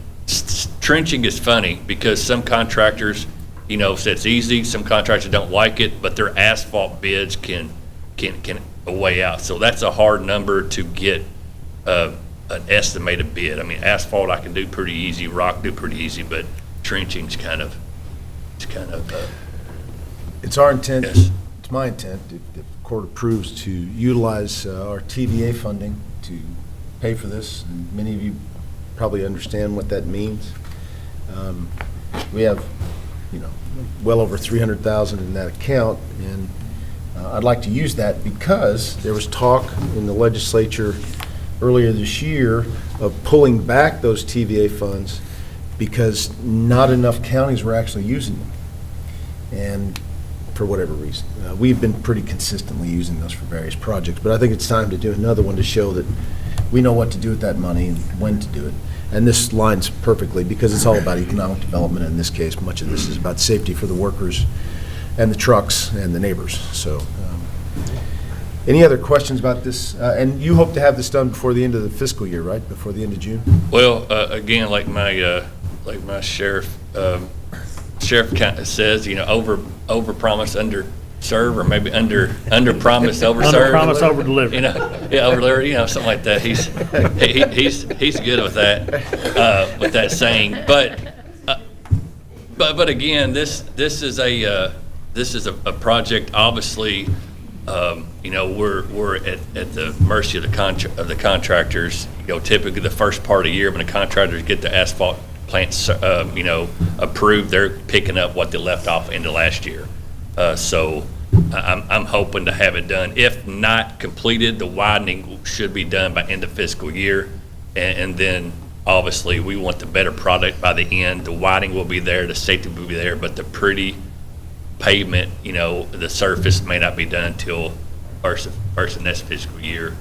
Speaker 15: trenching is funny because some contractors, you know, say it's easy, some contractors don't like it, but their asphalt bids can weigh out. So that's a hard number to get an estimated bid. I mean, asphalt I can do pretty easy, rock do pretty easy, but trenching's kind of.
Speaker 1: It's our intent.
Speaker 15: Yes.
Speaker 1: It's my intent, if the court approves, to utilize our TVA funding to pay for this. And many of you probably understand what that means. We have, you know, well over 300,000 in that account, and I'd like to use that because there was talk in the legislature earlier this year of pulling back those TVA funds because not enough counties were actually using them. And for whatever reason. We've been pretty consistently using those for various projects, but I think it's time to do another one to show that we know what to do with that money and when to do it. And this lines perfectly because it's all about economic development. In this case, much of this is about safety for the workers and the trucks and the neighbors. So, any other questions about this? And you hope to have this done before the end of the fiscal year, right? Before the end of June?
Speaker 15: Well, again, like my sheriff kind of says, you know, over promise, under serve, or maybe under promise, over serve.
Speaker 12: Under promise, over deliver.
Speaker 15: You know, yeah, over deliver. You know, something like that. He's good with that saying. But again, this is a project. Obviously, you know, we're at the mercy of the contractors. You know, typically the first part of the year when the contractors get the asphalt plants, you know, approved, they're picking up what they left off into last year. So I'm hoping to have it done. If not completed, the widening should be done by end of fiscal year. And then obviously we want the better product by the end. The widening will be there, the safety will be there, but the pretty pavement, you know, the surface may not be done until first of next fiscal year.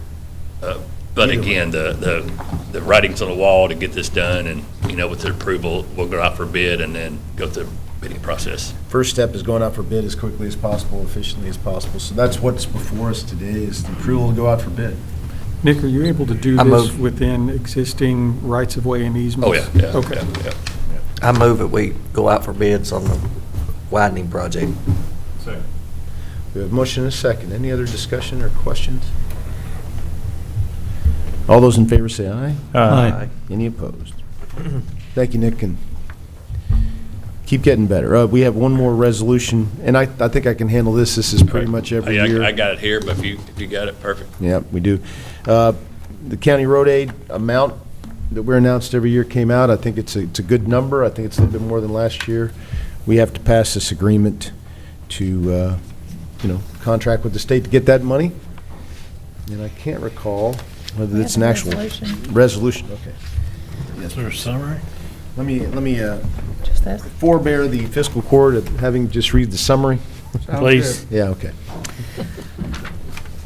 Speaker 15: But again, the writing's on the wall to get this done, and, you know, with the approval, we'll go out for bid and then go through the bidding process.
Speaker 1: First step is going out for bid as quickly as possible, efficiently as possible. So that's what's before us today, is the approval to go out for bid.
Speaker 8: Nick, are you able to do this within existing rights-of-way and easements?
Speaker 15: Oh, yeah.
Speaker 8: Okay.
Speaker 15: Yeah.
Speaker 3: I move that we go out for bids on the widening project.
Speaker 9: Second.
Speaker 1: We have a motion and a second. Any other discussion or questions? All those in favor say aye.
Speaker 10: Aye.
Speaker 1: Any opposed? Thank you, Nick, and keep getting better. We have one more resolution, and I think I can handle this. This is pretty much every year.
Speaker 15: I got it here, but if you got it, perfect.
Speaker 1: Yeah, we do. The county road aid amount that we're announced every year came out. I think it's a good number. I think it's a little bit more than last year. We have to pass this agreement to, you know, contract with the state to get that money. And I can't recall whether it's an actual resolution. Okay.
Speaker 12: Is there a summary?
Speaker 1: Let me
Speaker 4: Just this.
Speaker 1: forbear the fiscal court of having just read the summary.
Speaker 12: Please.
Speaker 1: Yeah, okay.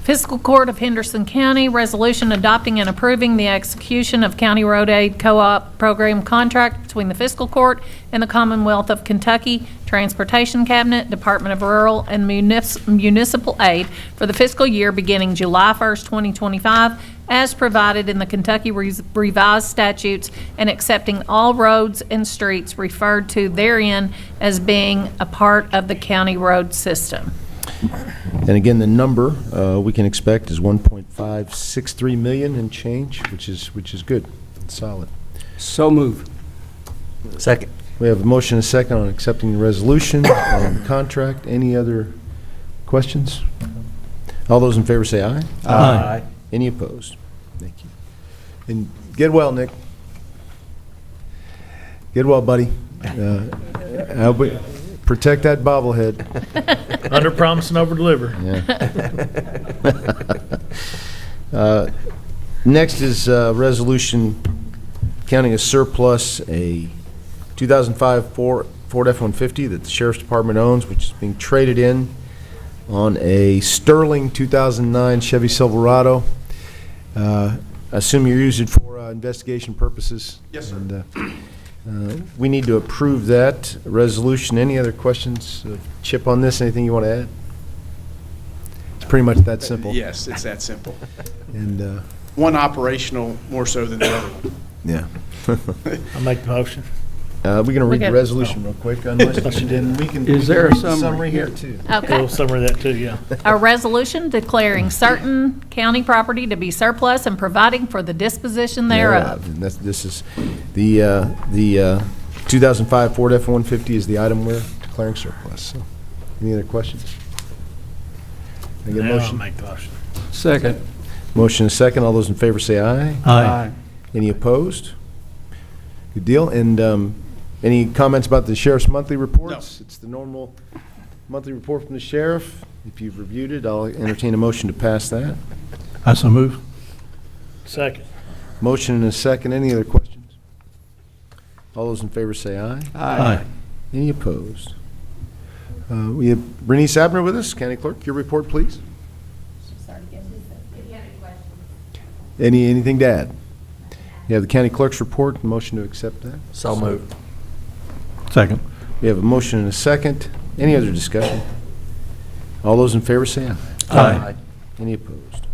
Speaker 4: Fiscal Court of Henderson County, resolution adopting and approving the execution of County Road Aid Co-op Program contract between the Fiscal Court and the Commonwealth of Kentucky Transportation Cabinet, Department of Rural and Municipal Aid for the fiscal year beginning July 1st, 2025, as provided in the Kentucky Revised Statutes, and accepting all roads and streets referred to therein as being a part of the county road system.
Speaker 1: And again, the number we can expect is 1.563 million and change, which is good. It's solid.
Speaker 11: So move.
Speaker 3: Second.
Speaker 1: We have a motion and a second on accepting the resolution on the contract. Any other questions? All those in favor say aye.
Speaker 3: Aye.
Speaker 1: Any opposed? Thank you. And get well, Nick. Get well, buddy. Protect that bobblehead.
Speaker 12: Under promise and over deliver.
Speaker 1: Yeah. Next is resolution counting as surplus a 2005 Ford F-150 that the Sheriff's Department owns, which is being traded in on a sterling 2009 Chevy Silverado. I assume you use it for investigation purposes?
Speaker 6: Yes, sir.
Speaker 1: And we need to approve that resolution. Any other questions, Chip, on this? Anything you want to add? It's pretty much that simple.
Speaker 16: Yes, it's that simple.
Speaker 1: And
Speaker 16: One operational more so than the other one.
Speaker 1: yeah.
Speaker 12: I'll make the motion.
Speaker 1: We're going to read the
Speaker 4: Okay.
Speaker 1: resolution real quick, unless you didn't. We can.
Speaker 11: Is there a
Speaker 1: we can read the
Speaker 11: summary
Speaker 1: here
Speaker 11: here?
Speaker 1: too?
Speaker 12: A
Speaker 4: Okay.
Speaker 12: little summary of that too, yeah.
Speaker 4: A resolution declaring certain county property to be surplus and providing for the disposition thereof.
Speaker 1: And this is the 2005 Ford F-150 is the item we're declaring surplus. So, any other questions? Can I get a
Speaker 12: Now I'll
Speaker 1: motion?
Speaker 12: make the motion.
Speaker 11: Second.
Speaker 1: Motion is second. All those in favor say aye.
Speaker 10: Aye.
Speaker 1: Any opposed? Good deal. And any comments about the sheriff's monthly reports? It's the normal monthly report from the sheriff. If you've reviewed it, I'll entertain a motion to pass that.
Speaker 10: I so move.
Speaker 12: Second.
Speaker 1: Motion and a second. Any other questions? All those in favor say aye.
Speaker 10: Aye.
Speaker 1: Any opposed? We have Bernice Abner with us. County Clerk, your report, please. Anything to add? You have the county clerk's report, motion to accept that.
Speaker 3: So moved.
Speaker 10: Second.
Speaker 1: We have a motion and a second. Any other discussion? All those in favor say aye.
Speaker 10: Aye.
Speaker 1: Any opposed?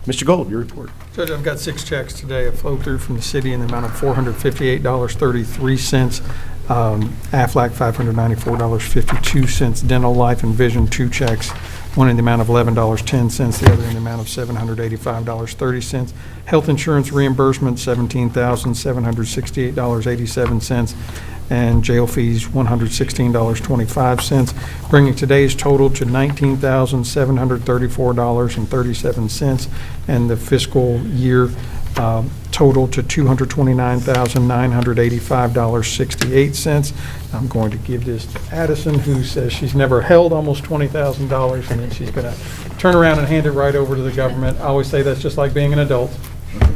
Speaker 1: Mr. Gold, your report.
Speaker 8: Judge, I've got 6 checks today that flow through from the city in the amount of $458.33. Aflac, $594.52. Dental, life, and vision, 2 checks. One in the amount of $11.10, the other in the amount of $785.30. Health insurance reimbursement, $17,768.87. And jail fees, $116.25, bringing today's total to $19,734.37, and the fiscal year total to $229,985.68. I'm going to give this to Addison, who says she's never held almost $20,000, and then she's going to turn around and hand it right over to the government. I always say that's just like being an adult.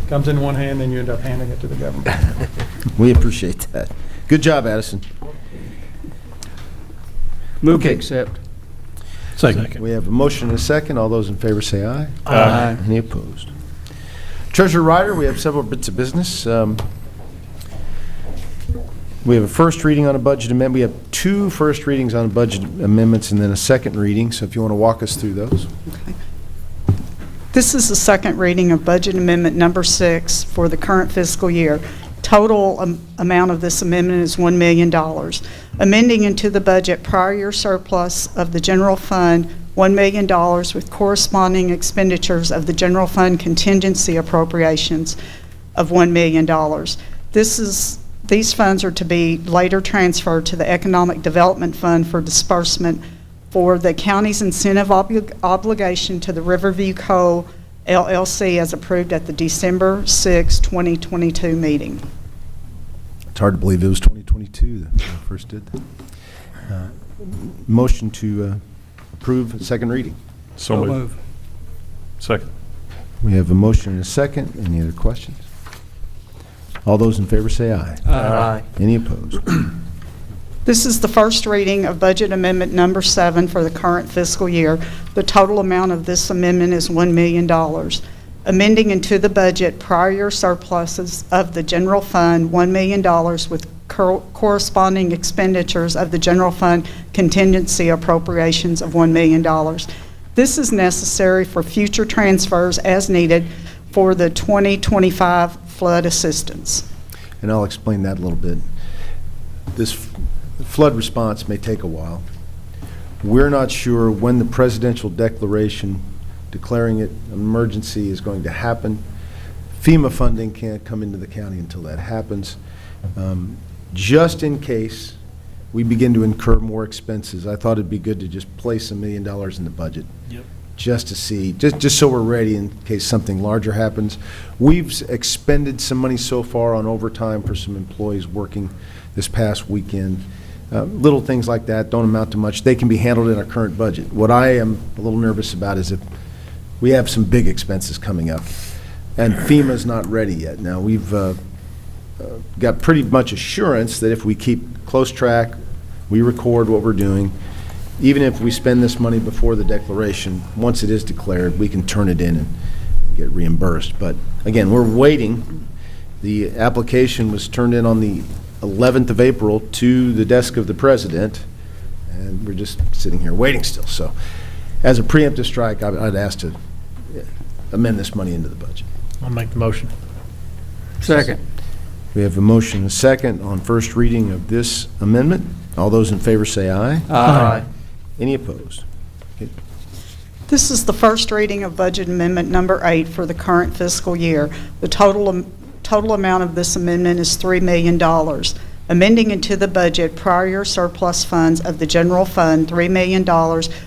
Speaker 8: Comes in one hand, then you end up handing it to the government.
Speaker 1: We appreciate that. Good job, Addison.
Speaker 11: Move to
Speaker 1: Okay.
Speaker 11: accept.
Speaker 10: Second.
Speaker 1: We have a motion and a second. All those in favor say aye.
Speaker 11: Aye.
Speaker 1: Any opposed? Treasurer Ryder, we have several bits of business. We have a first reading on a budget amendment. We have 2 first readings on budget amendments and then a second reading. So if you want to walk us through those.
Speaker 17: This is the second reading of Budget Amendment Number 6 for the current fiscal year. Total amount of this amendment is $1 million. Amending into the budget prior year surplus of the general fund, $1 million with corresponding expenditures of the general fund contingency appropriations of $1 million. These funds are to be later transferred to the Economic Development Fund for disbursement for the county's incentive obligation to the Riverview Co. LLC as approved at the December 6, 2022 meeting.
Speaker 1: It's hard to believe it was 2022 that we first did that. Motion to approve second reading.
Speaker 9: So moved. Second.
Speaker 1: We have a motion and a second. Any other questions? All those in favor say aye.
Speaker 3: Aye.
Speaker 1: Any opposed?
Speaker 17: This is the first reading of Budget Amendment Number 7 for the current fiscal year. The total amount of this amendment is $1 million. Amending into the budget prior year surpluses of the general fund, $1 million, with corresponding expenditures of the general fund contingency appropriations of $1 million. This is necessary for future transfers as needed for the 2025 flood assistance.
Speaker 1: And I'll explain that a little bit. This flood response may take a while. We're not sure when the presidential declaration declaring it an emergency is going to happen. FEMA funding can't come into the county until that happens. Just in case we begin to incur more expenses, I thought it'd be good to just place $1 million in the budget.
Speaker 12: Yep.
Speaker 1: Just to see, just so we're ready in case something larger happens. We've expended some money so far on overtime for some employees working this past weekend. Little things like that don't amount to much. They can be handled in our current budget. What I am a little nervous about is if we have some big expenses coming up, and FEMA's not ready yet. Now, we've got pretty much assurance that if we keep close track, we record what we're doing, even if we spend this money before the declaration, once it is declared, we can turn it in and get reimbursed. But again, we're waiting. The application was turned in on the 11th of April to the desk of the president, and we're just sitting here waiting still. So as a preemptive strike, I'd ask to amend this money into the budget.
Speaker 12: I'll make the motion.
Speaker 11: Second.
Speaker 1: We have a motion and a second on first reading of this amendment. All those in favor say aye.
Speaker 11: Aye.
Speaker 1: Any opposed? Okay.
Speaker 17: This is the first reading of Budget Amendment Number 8 for the current fiscal year. The total amount of this amendment is $3 million. Amending into the budget prior year surplus funds of the general fund, $3 million,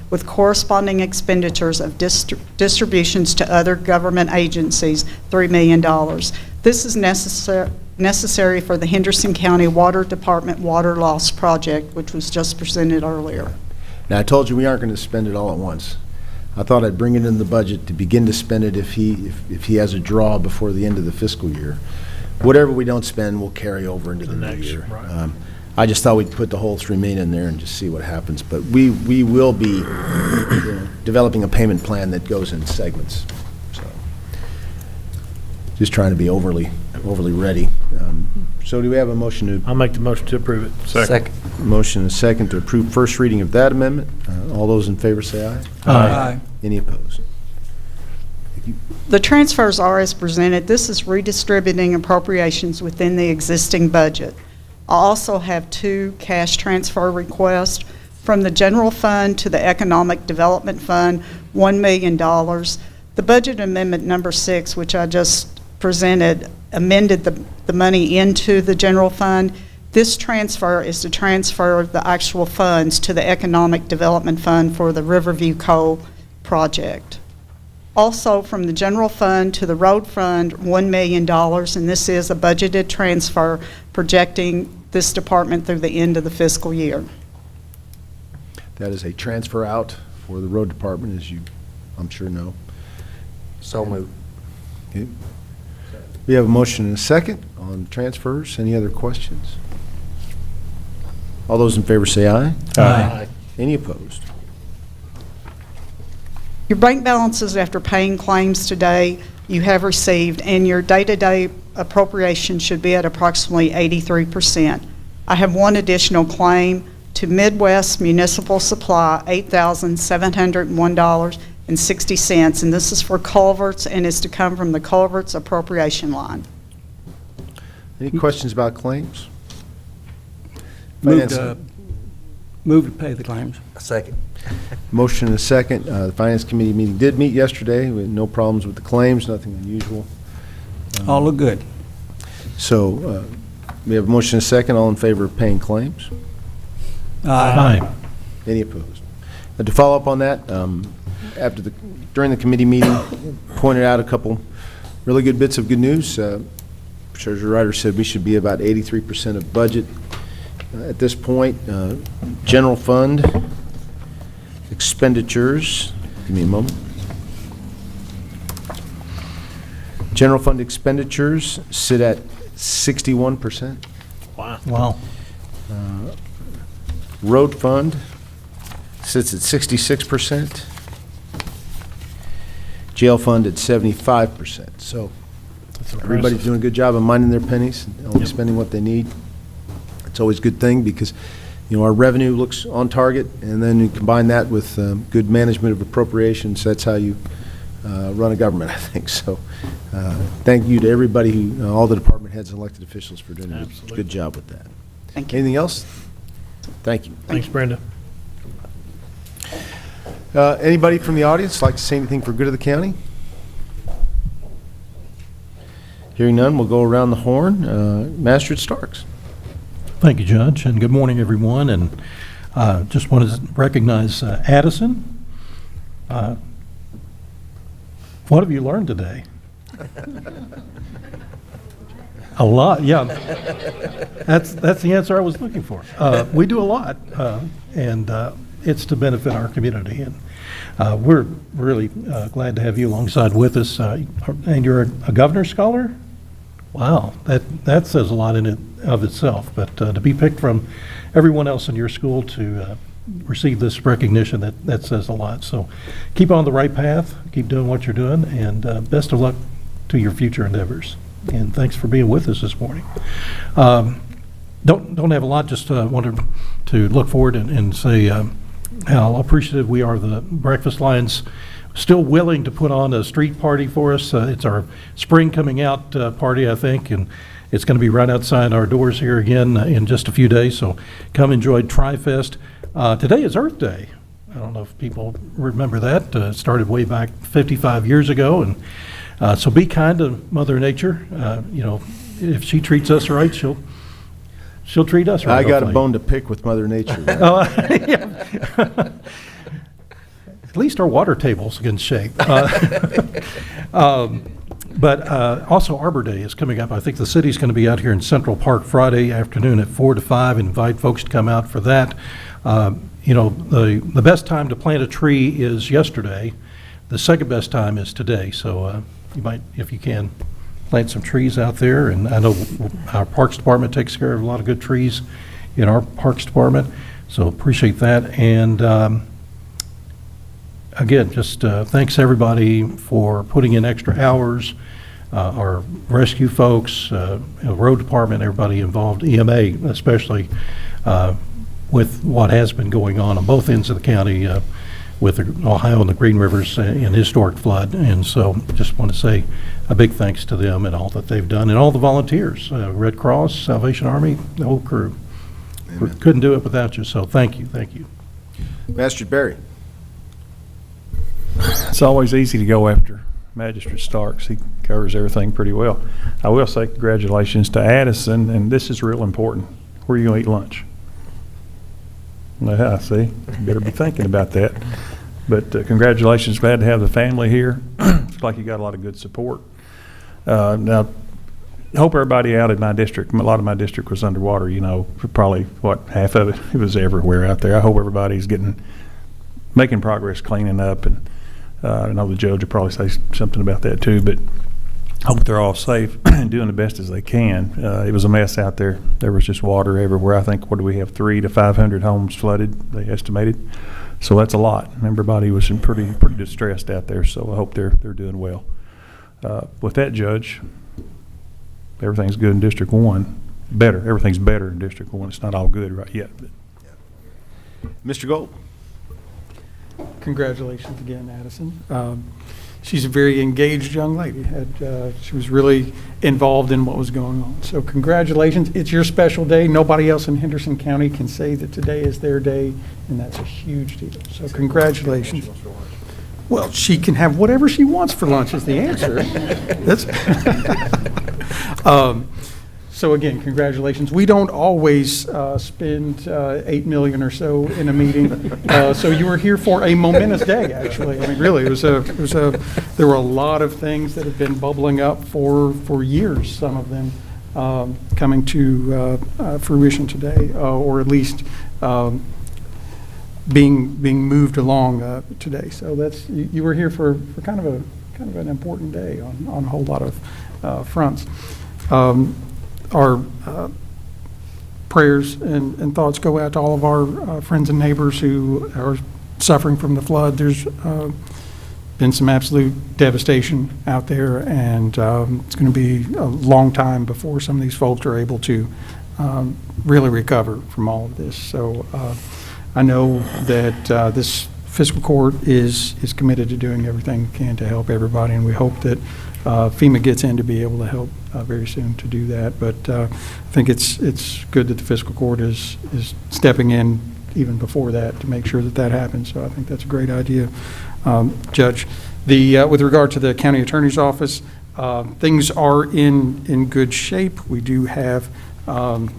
Speaker 17: with corresponding expenditures of distributions to other government agencies, $3 million. This is necessary for the Henderson County Water Department Water Loss Project, which was just presented earlier.
Speaker 1: Now, I told you we aren't going to spend it all at once. I thought I'd bring it in the budget to begin to spend it if he has a draw before the end of the fiscal year. Whatever we don't spend, we'll carry over into the new year.
Speaker 12: Right.
Speaker 1: I just thought we'd put the whole $3 million in there and just see what happens. But we will be developing a payment plan that goes in segments. So just trying to be overly ready. So do we have a motion to?
Speaker 12: I'll make the motion to approve it.
Speaker 11: Second.
Speaker 1: Motion and second to approve first reading of that amendment. All those in favor say aye.
Speaker 11: Aye.
Speaker 1: Any opposed?
Speaker 17: The transfers are as presented. This is redistributing appropriations within the existing budget. I also have 2 cash transfer requests from the general fund to the economic development fund, $1 million. The budget amendment number 6, which I just presented, amended the money into the general fund. This transfer is to transfer the actual funds to the economic development fund for the Riverview Coal project. Also, from the general fund to the road fund, $1 million, and this is a budgeted transfer projecting this department through the end of the fiscal year.
Speaker 1: That is a transfer out for the road department, as you, I'm sure, know.
Speaker 11: So moved.
Speaker 1: Okay. We have a motion and a second on transfers. Any other questions? All those in favor say aye.
Speaker 12: Aye.
Speaker 1: Any opposed?
Speaker 17: Your bank balances after paying claims today you have received, and your day-to-day appropriation should be at approximately 83%. I have one additional claim to Midwest Municipal Supply, $8,701.60, and this is for culverts and is to come from the culverts appropriation line.
Speaker 1: Any questions about claims?
Speaker 11: Move
Speaker 1: Finance-
Speaker 11: to pay the claims.
Speaker 3: Second.
Speaker 1: Motion and a second. The Finance Committee meeting did meet yesterday. We had no problems with the claims, nothing unusual.
Speaker 11: All look good.
Speaker 1: So we have a motion and a second. All in favor of paying claims?
Speaker 10: Aye.
Speaker 1: Any opposed? To follow up on that, during the committee meeting, pointed out a couple really good bits of good news. Treasurer Ryder said we should be about 83% of budget at this point. General fund expenditures, give me a moment. General fund expenditures sit at 61%.
Speaker 12: Wow.
Speaker 10: Wow.
Speaker 1: Road fund sits at 66%. Jail fund at 75%. So everybody's doing a good job of minding their pennies, only spending what they need. It's always a good thing because, you know, our revenue looks on target, and then you combine that with good management of appropriations. That's how you run a government, I think. So thank you to everybody, who, all the department heads and elected officials for doing a good job with that.
Speaker 17: Thank you.
Speaker 1: Anything else? Thank you.
Speaker 12: Thanks, Brenda.
Speaker 1: Anybody from the audience like to say anything for good of the county? Hearing none, we'll go around the horn. Master Starks.
Speaker 10: Thank you, Judge, and good morning, everyone. And just wanted to recognize Addison. What have you learned today? A lot, yeah. That's the answer I was looking for. We do a lot, and it's to benefit our community. And we're really glad to have you alongside with us. And you're a governor's scholar? Wow, that says a lot in it of itself. But to be picked from everyone else in your school to receive this recognition, that says a lot. So keep on the right path, keep doing what you're doing, and best of luck to your future endeavors. And thanks for being with us this morning. Don't have a lot, just wanted to look forward and say how appreciative we are. The Breakfast Lions still willing to put on a street party for us. It's our spring coming out party, I think, and it's going to be right outside our doors here again in just a few days. So come enjoy Tri-Fest. Today is Earth Day. I don't know if people remember that. It started way back 55 years ago, and so be kind to Mother Nature. You know, if she treats us right, she'll treat us right.
Speaker 1: I got
Speaker 10: hopefully.
Speaker 1: a bone to pick with Mother Nature.
Speaker 10: Yeah. At least our water table's in shape. But also Arbor Day is coming up. I think the city's going to be out here in Central Park Friday afternoon at 4 to 5. Invite folks to come out for that. You know, the best time to plant a tree is yesterday. The second best time is today. So you might, if you can, plant some trees out there. And I know our Parks Department takes care of a lot of good trees in our Parks Department. So appreciate that. And again, just thanks everybody for putting in extra hours. Our rescue folks, road department, everybody involved, EMA especially, with what has been going on both ends of the county with Ohio and the Green Rivers and historic flood. And so just want to say a big thanks to them and all that they've done, and all the volunteers, Red Cross, Salvation Army, the whole crew. Couldn't do it without you, so thank you, thank you.
Speaker 1: Master Barry.
Speaker 9: It's always easy to go after Magistrate Starks. He covers everything pretty well. I will say congratulations to Addison, and this is real important. Where are you going to eat lunch? I see. You better be thinking about that. But congratulations. Glad to have the family here. Looks like you got a lot of good support. Now, I hope everybody out in my district, a lot of my district was underwater, you know, probably, half of it was everywhere out there. I hope everybody's making progress cleaning up, and I know the judge will probably say something about that too, but I hope they're all safe and doing the best as they can. It was a mess out there. There was just water everywhere. I think, what do we have, 300 to 500 homes flooded, they estimated. So that's a lot. Everybody was pretty distressed out there, so I hope they're doing well. With that, Judge, everything's good in District 1. Better. Everything's better in District 1. It's not all good right yet. But.
Speaker 1: Mr. Gold.
Speaker 8: Congratulations again, Addison. She's a very engaged young lady. She was really involved in what was going on. So congratulations. It's your special day. Nobody else in Henderson County can say that today is their day, and that's a huge deal. So congratulations. Well, she can have whatever she wants for lunch is the answer. So again, congratulations. We don't always spend $8 million or so in a meeting. So you were here for a momentous day, actually. I mean, really, there were a lot of things that have been bubbling up for years. Some of them coming to fruition today, or at least being moved along today. So you were here for kind of an important day on a whole lot of fronts. Our prayers and thoughts go out to all of our friends and neighbors who are suffering from the flood. There's been some absolute devastation out there, and it's going to be a long time before some of these folks are able to really recover from all of this. So I know that this fiscal court is committed to doing everything it can to help everybody, and we hope that FEMA gets in to be able to help very soon to do that. But I think it's good that the fiscal court is stepping in even before that to make sure that that happens. So I think that's a great idea, Judge. With regard to the county attorney's office, things are in good shape. We do have a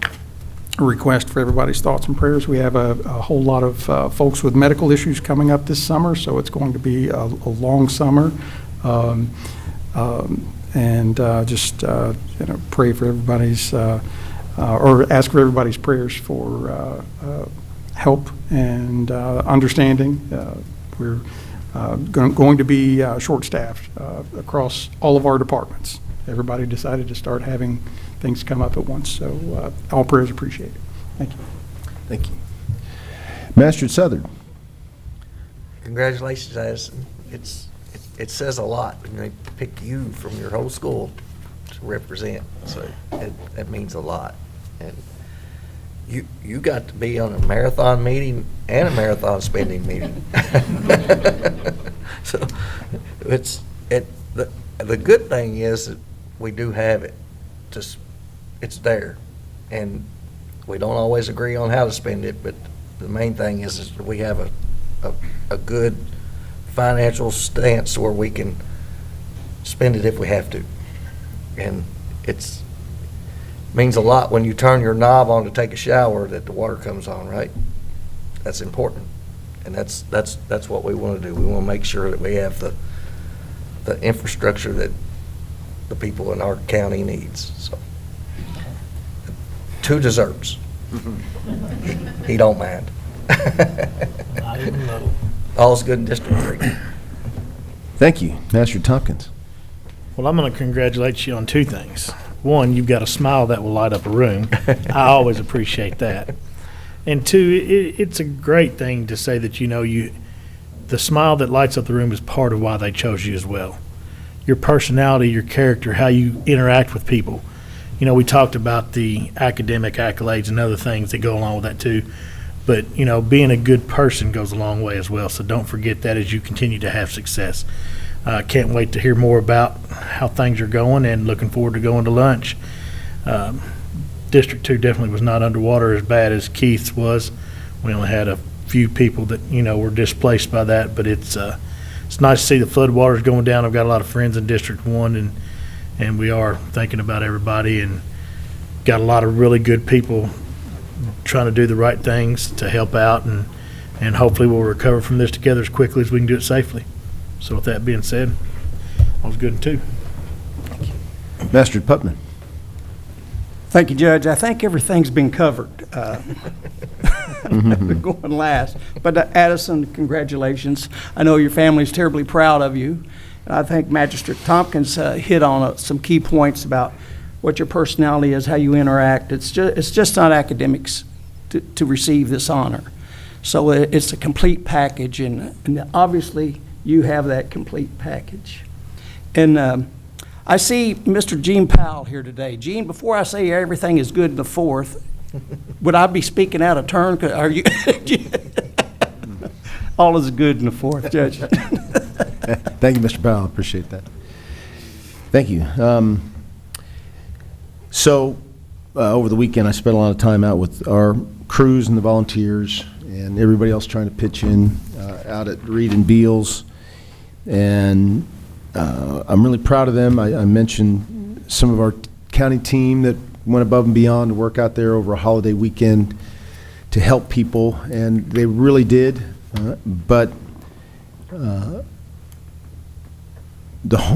Speaker 8: request for everybody's thoughts and prayers. We have a whole lot of folks with medical issues coming up this summer, so it's going to be a long summer. Just pray for everybody's, or ask for everybody's prayers for help and understanding. We're going to be short-staffed across all of our departments. Everybody decided to start having things come up at once, so all prayers appreciated. Thank you.
Speaker 1: Thank you. Master Southern.
Speaker 18: Congratulations, Addison. It says a lot when they pick you from your whole school to represent, so that means a lot. And you got to be on a marathon meeting and a marathon spending meeting. So the good thing is that we do have it. It's there, and we don't always agree on how to spend it, but the main thing is that we have a good financial stance where we can spend it if we have to. And it means a lot when you turn your knob on to take a shower that the water comes on, right? That's important. And that's what we want to do. We want to make sure that we have the infrastructure that the people in our county needs. So 2 desserts. He don't mind.
Speaker 12: I didn't know.
Speaker 18: All's good in District 3.
Speaker 1: Thank you. Master Tompkins.
Speaker 12: Well, I'm going to congratulate you on 2 things. One, you've got a smile that will light up a room. I always appreciate that. And 2, it's a great thing to say that the smile that lights up the room is part of why they chose you as well. Your personality, your character, how you interact with people. We talked about the academic accolades and other things that go along with that too. But, being a good person goes a long way as well. So don't forget that as you continue to have success. Can't wait to hear more about how things are going, and looking forward to going to lunch. District 2 definitely was not underwater as bad as Keith's was. We only had a few people that, were displaced by that, but it's nice to see the flood waters going down. I've got a lot of friends in District 1, and we are thinking about everybody, and got a lot of really good people trying to do the right things to help out, and hopefully we'll recover from this together as quickly as we can do it safely. So with that being said, I was good too.
Speaker 1: Master Putman.
Speaker 11: Thank you, Judge. I think everything's been covered. Going last. But Addison, congratulations. I know your family's terribly proud of you. And I think Magistrate Tompkins hit on some key points about what your personality is, how you interact. It's just not academics to receive this honor. So it's a complete package, and obviously you have that complete package. And I see Mr. Gene Powell here today. Gene, before I say everything is good in the 4th, would I be speaking out of turn? Are you? All is good in the 4th, Judge.
Speaker 1: Thank you, Mr. Powell. Appreciate that. Thank you. Over the weekend, I spent a lot of time out with our crews and the volunteers and everybody else trying to pitch in out at Reed and Beals. And I'm really proud of them. I mentioned some of our county team that went above and beyond to work out there over a holiday weekend to help people, and they really did. But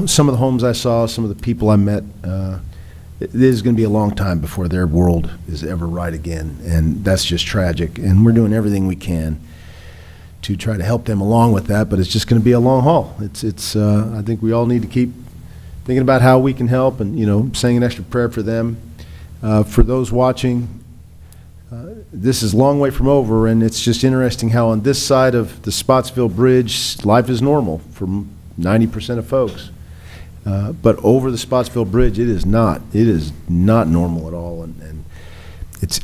Speaker 1: some of the homes I saw, some of the people I met, it is going to be a long time before their world is ever right again, and that's just tragic. And we're doing everything we can to try to help them along with that, but it's just going to be a long haul. I think we all need to keep thinking about how we can help, and saying an extra prayer for them. For those watching, this is a long way from over, and it's just interesting how on this side of the Spotsville Bridge, life is normal for 90% of folks. But over the Spotsville Bridge, it is not. It is not normal at all, and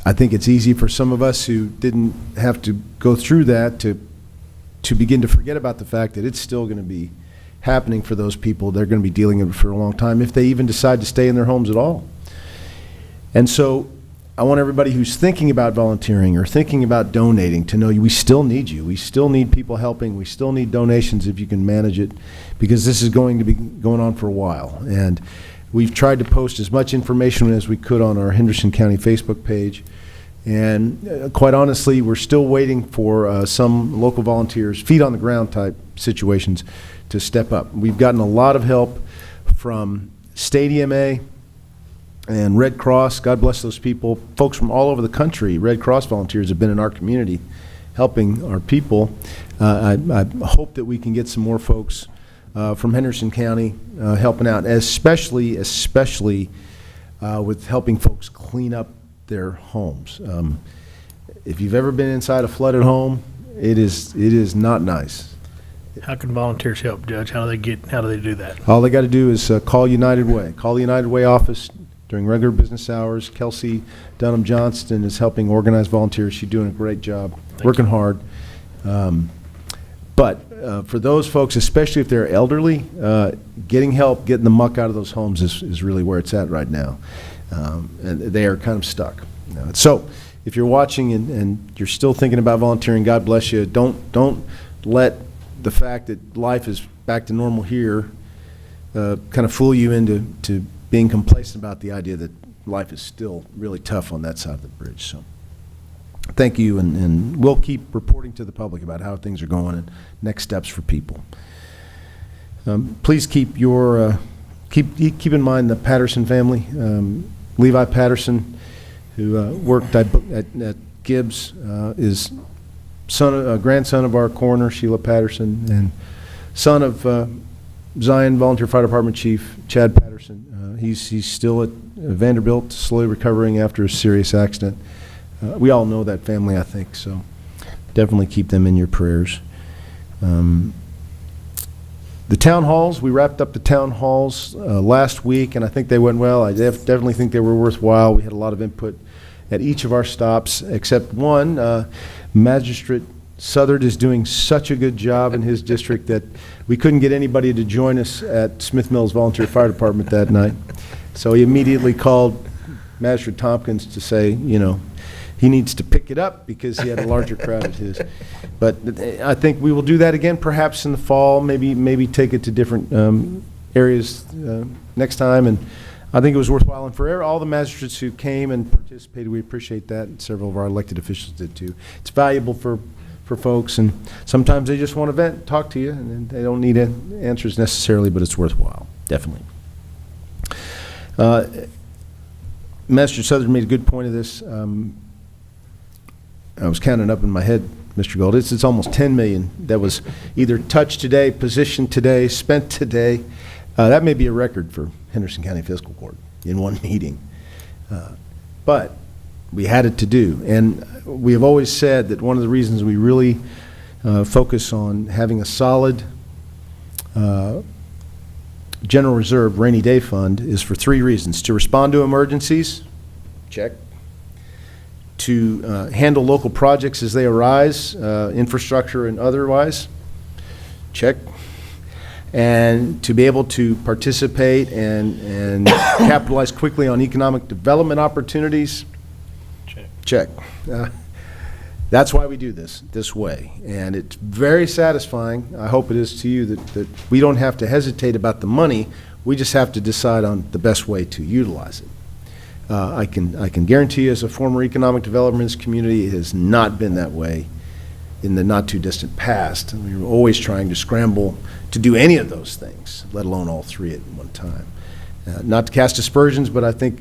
Speaker 1: I think it's easy for some of us who didn't have to go through that to begin to forget about the fact that it's still going to be happening for those people. They're going to be dealing with it for a long time if they even decide to stay in their homes at all. And so I want everybody who's thinking about volunteering or thinking about donating to know we still need you. We still need people helping. We still need donations if you can manage it, because this is going to be going on for a while. And we've tried to post as much information as we could on our Henderson County Facebook page. And quite honestly, we're still waiting for some local volunteers, feet on the ground type situations, to step up. We've gotten a lot of help from State EMA and Red Cross. God bless those people. Folks from all over the country, Red Cross volunteers have been in our community helping our people. I hope that we can get some more folks from Henderson County helping out, especially with helping folks clean up their homes. If you've ever been inside a flooded home, it is not nice.
Speaker 12: How can volunteers help, Judge? How do they do that?
Speaker 1: All they got to do is call United Way. Call the United Way office during regular business hours. Kelsey Dunham Johnston is helping organize volunteers. She's doing a great job, working hard. But for those folks, especially if they're elderly, getting help, getting the muck out of those homes is really where it's at right now. And they are kind of stuck. So if you're watching and you're still thinking about volunteering, God bless you. Don't let the fact that life is back to normal here kind of fool you into being complacent about the idea that life is still really tough on that side of the bridge. So thank you, and we'll keep reporting to the public about how things are going and next steps for people. Please keep keep in mind the Patterson family. Levi Patterson, who worked at Gibbs, is grandson of our coroner, Sheila Patterson, and son of Zion Volunteer Fire Department Chief Chad Patterson. He's still at Vanderbilt, slowly recovering after a serious accident. We all know that family, I think, so definitely keep them in your prayers. The town halls, we wrapped up the town halls last week, and I think they went well. I definitely think they were worthwhile. We had a lot of input at each of our stops, except one. Magistrate Southard is doing such a good job in his district that we couldn't get anybody to join us at Smith Mills Volunteer Fire Department that night. So he immediately called Magistrate Tompkins to say, he needs to pick it up because he had a larger crowd at his. But I think we will do that again, perhaps in the fall, maybe take it to different areas next time. And I think it was worthwhile. And for all the magistrates who came and participated, we appreciate that. And several of our elected officials did too. It's valuable for folks, and sometimes they just want to vent, talk to you, and they don't need answers necessarily, but it's worthwhile, definitely. Master Southern made a good point of this. I was counting up in my head, Mr. Gold. It's almost $10 million that was either touched today, positioned today, spent today. That may be a record for Henderson County Fiscal Court in one meeting. But we had it to do. And we have always said that one of the reasons we really focus on having a solid general reserve rainy day fund is for three reasons: to respond to emergencies, check; to handle local projects as they arise, infrastructure and otherwise, check; and to be able to participate and capitalize quickly on economic development opportunities, check. That's why we do this way, and it's very satisfying. I hope it is to you that we don't have to hesitate about the money. We just have to decide on the best way to utilize it. I can guarantee you, as a former economic developer in this community, it has not been that way in the not too distant past. And we were always trying to scramble to do any of those things, let alone all three at one time. Not to cast aspersions, but I think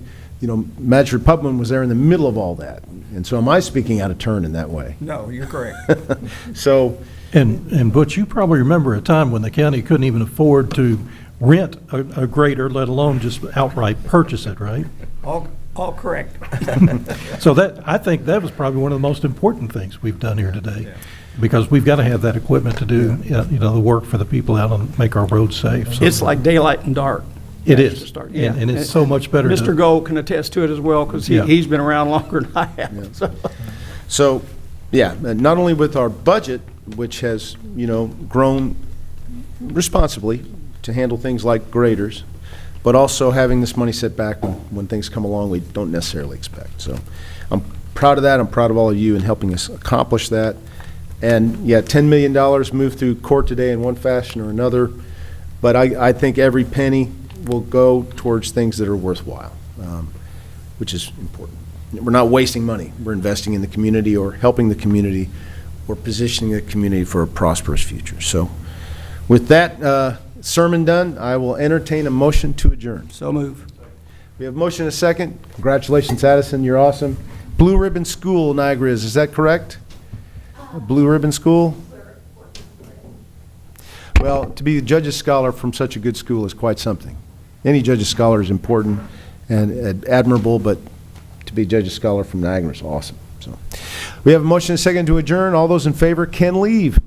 Speaker 1: Magistrate Pubman was there in the middle of all that. And so am I speaking out of turn in that way?
Speaker 11: No, you're correct.
Speaker 1: So,
Speaker 10: and Butch, you probably remember a time when the county couldn't even afford to rent a grader, let alone just outright purchase it, right?
Speaker 11: All correct.
Speaker 10: So that, I think that was probably one of the most important things we've done here today, because we've got to have that equipment to do, the work for the people out and make our roads safe. So
Speaker 11: It's like daylight and dark.
Speaker 10: It is,
Speaker 11: Yeah.
Speaker 10: and it's so much better.
Speaker 11: Mr. Gold can attest to it as well, because
Speaker 10: Yeah.
Speaker 11: he's been around longer than I have. So,
Speaker 1: So, yeah, not only with our budget, which has, grown responsibly to handle things like graders, but also having this money set back when things come along we don't necessarily expect. So I'm proud of that. I'm proud of all of you in helping us accomplish that. And, yeah, $10 million moved through court today in one fashion or another, but I think every penny will go towards things that are worthwhile, which is important. We're not wasting money. We're investing in the community or helping the community or positioning the community for a prosperous future. So with that sermon done, I will entertain a motion to adjourn.
Speaker 11: so move.
Speaker 1: We have a motion and a second. Congratulations, Addison. You're awesome. Blue Ribbon School, Niagara is that correct? Blue Ribbon School? Well, to be a judge's scholar from such a good school is quite something. Any judge's scholar is important and admirable, but to be a judge's scholar from Niagara is awesome. So, we have a motion and a second to adjourn. All those in favor can leave.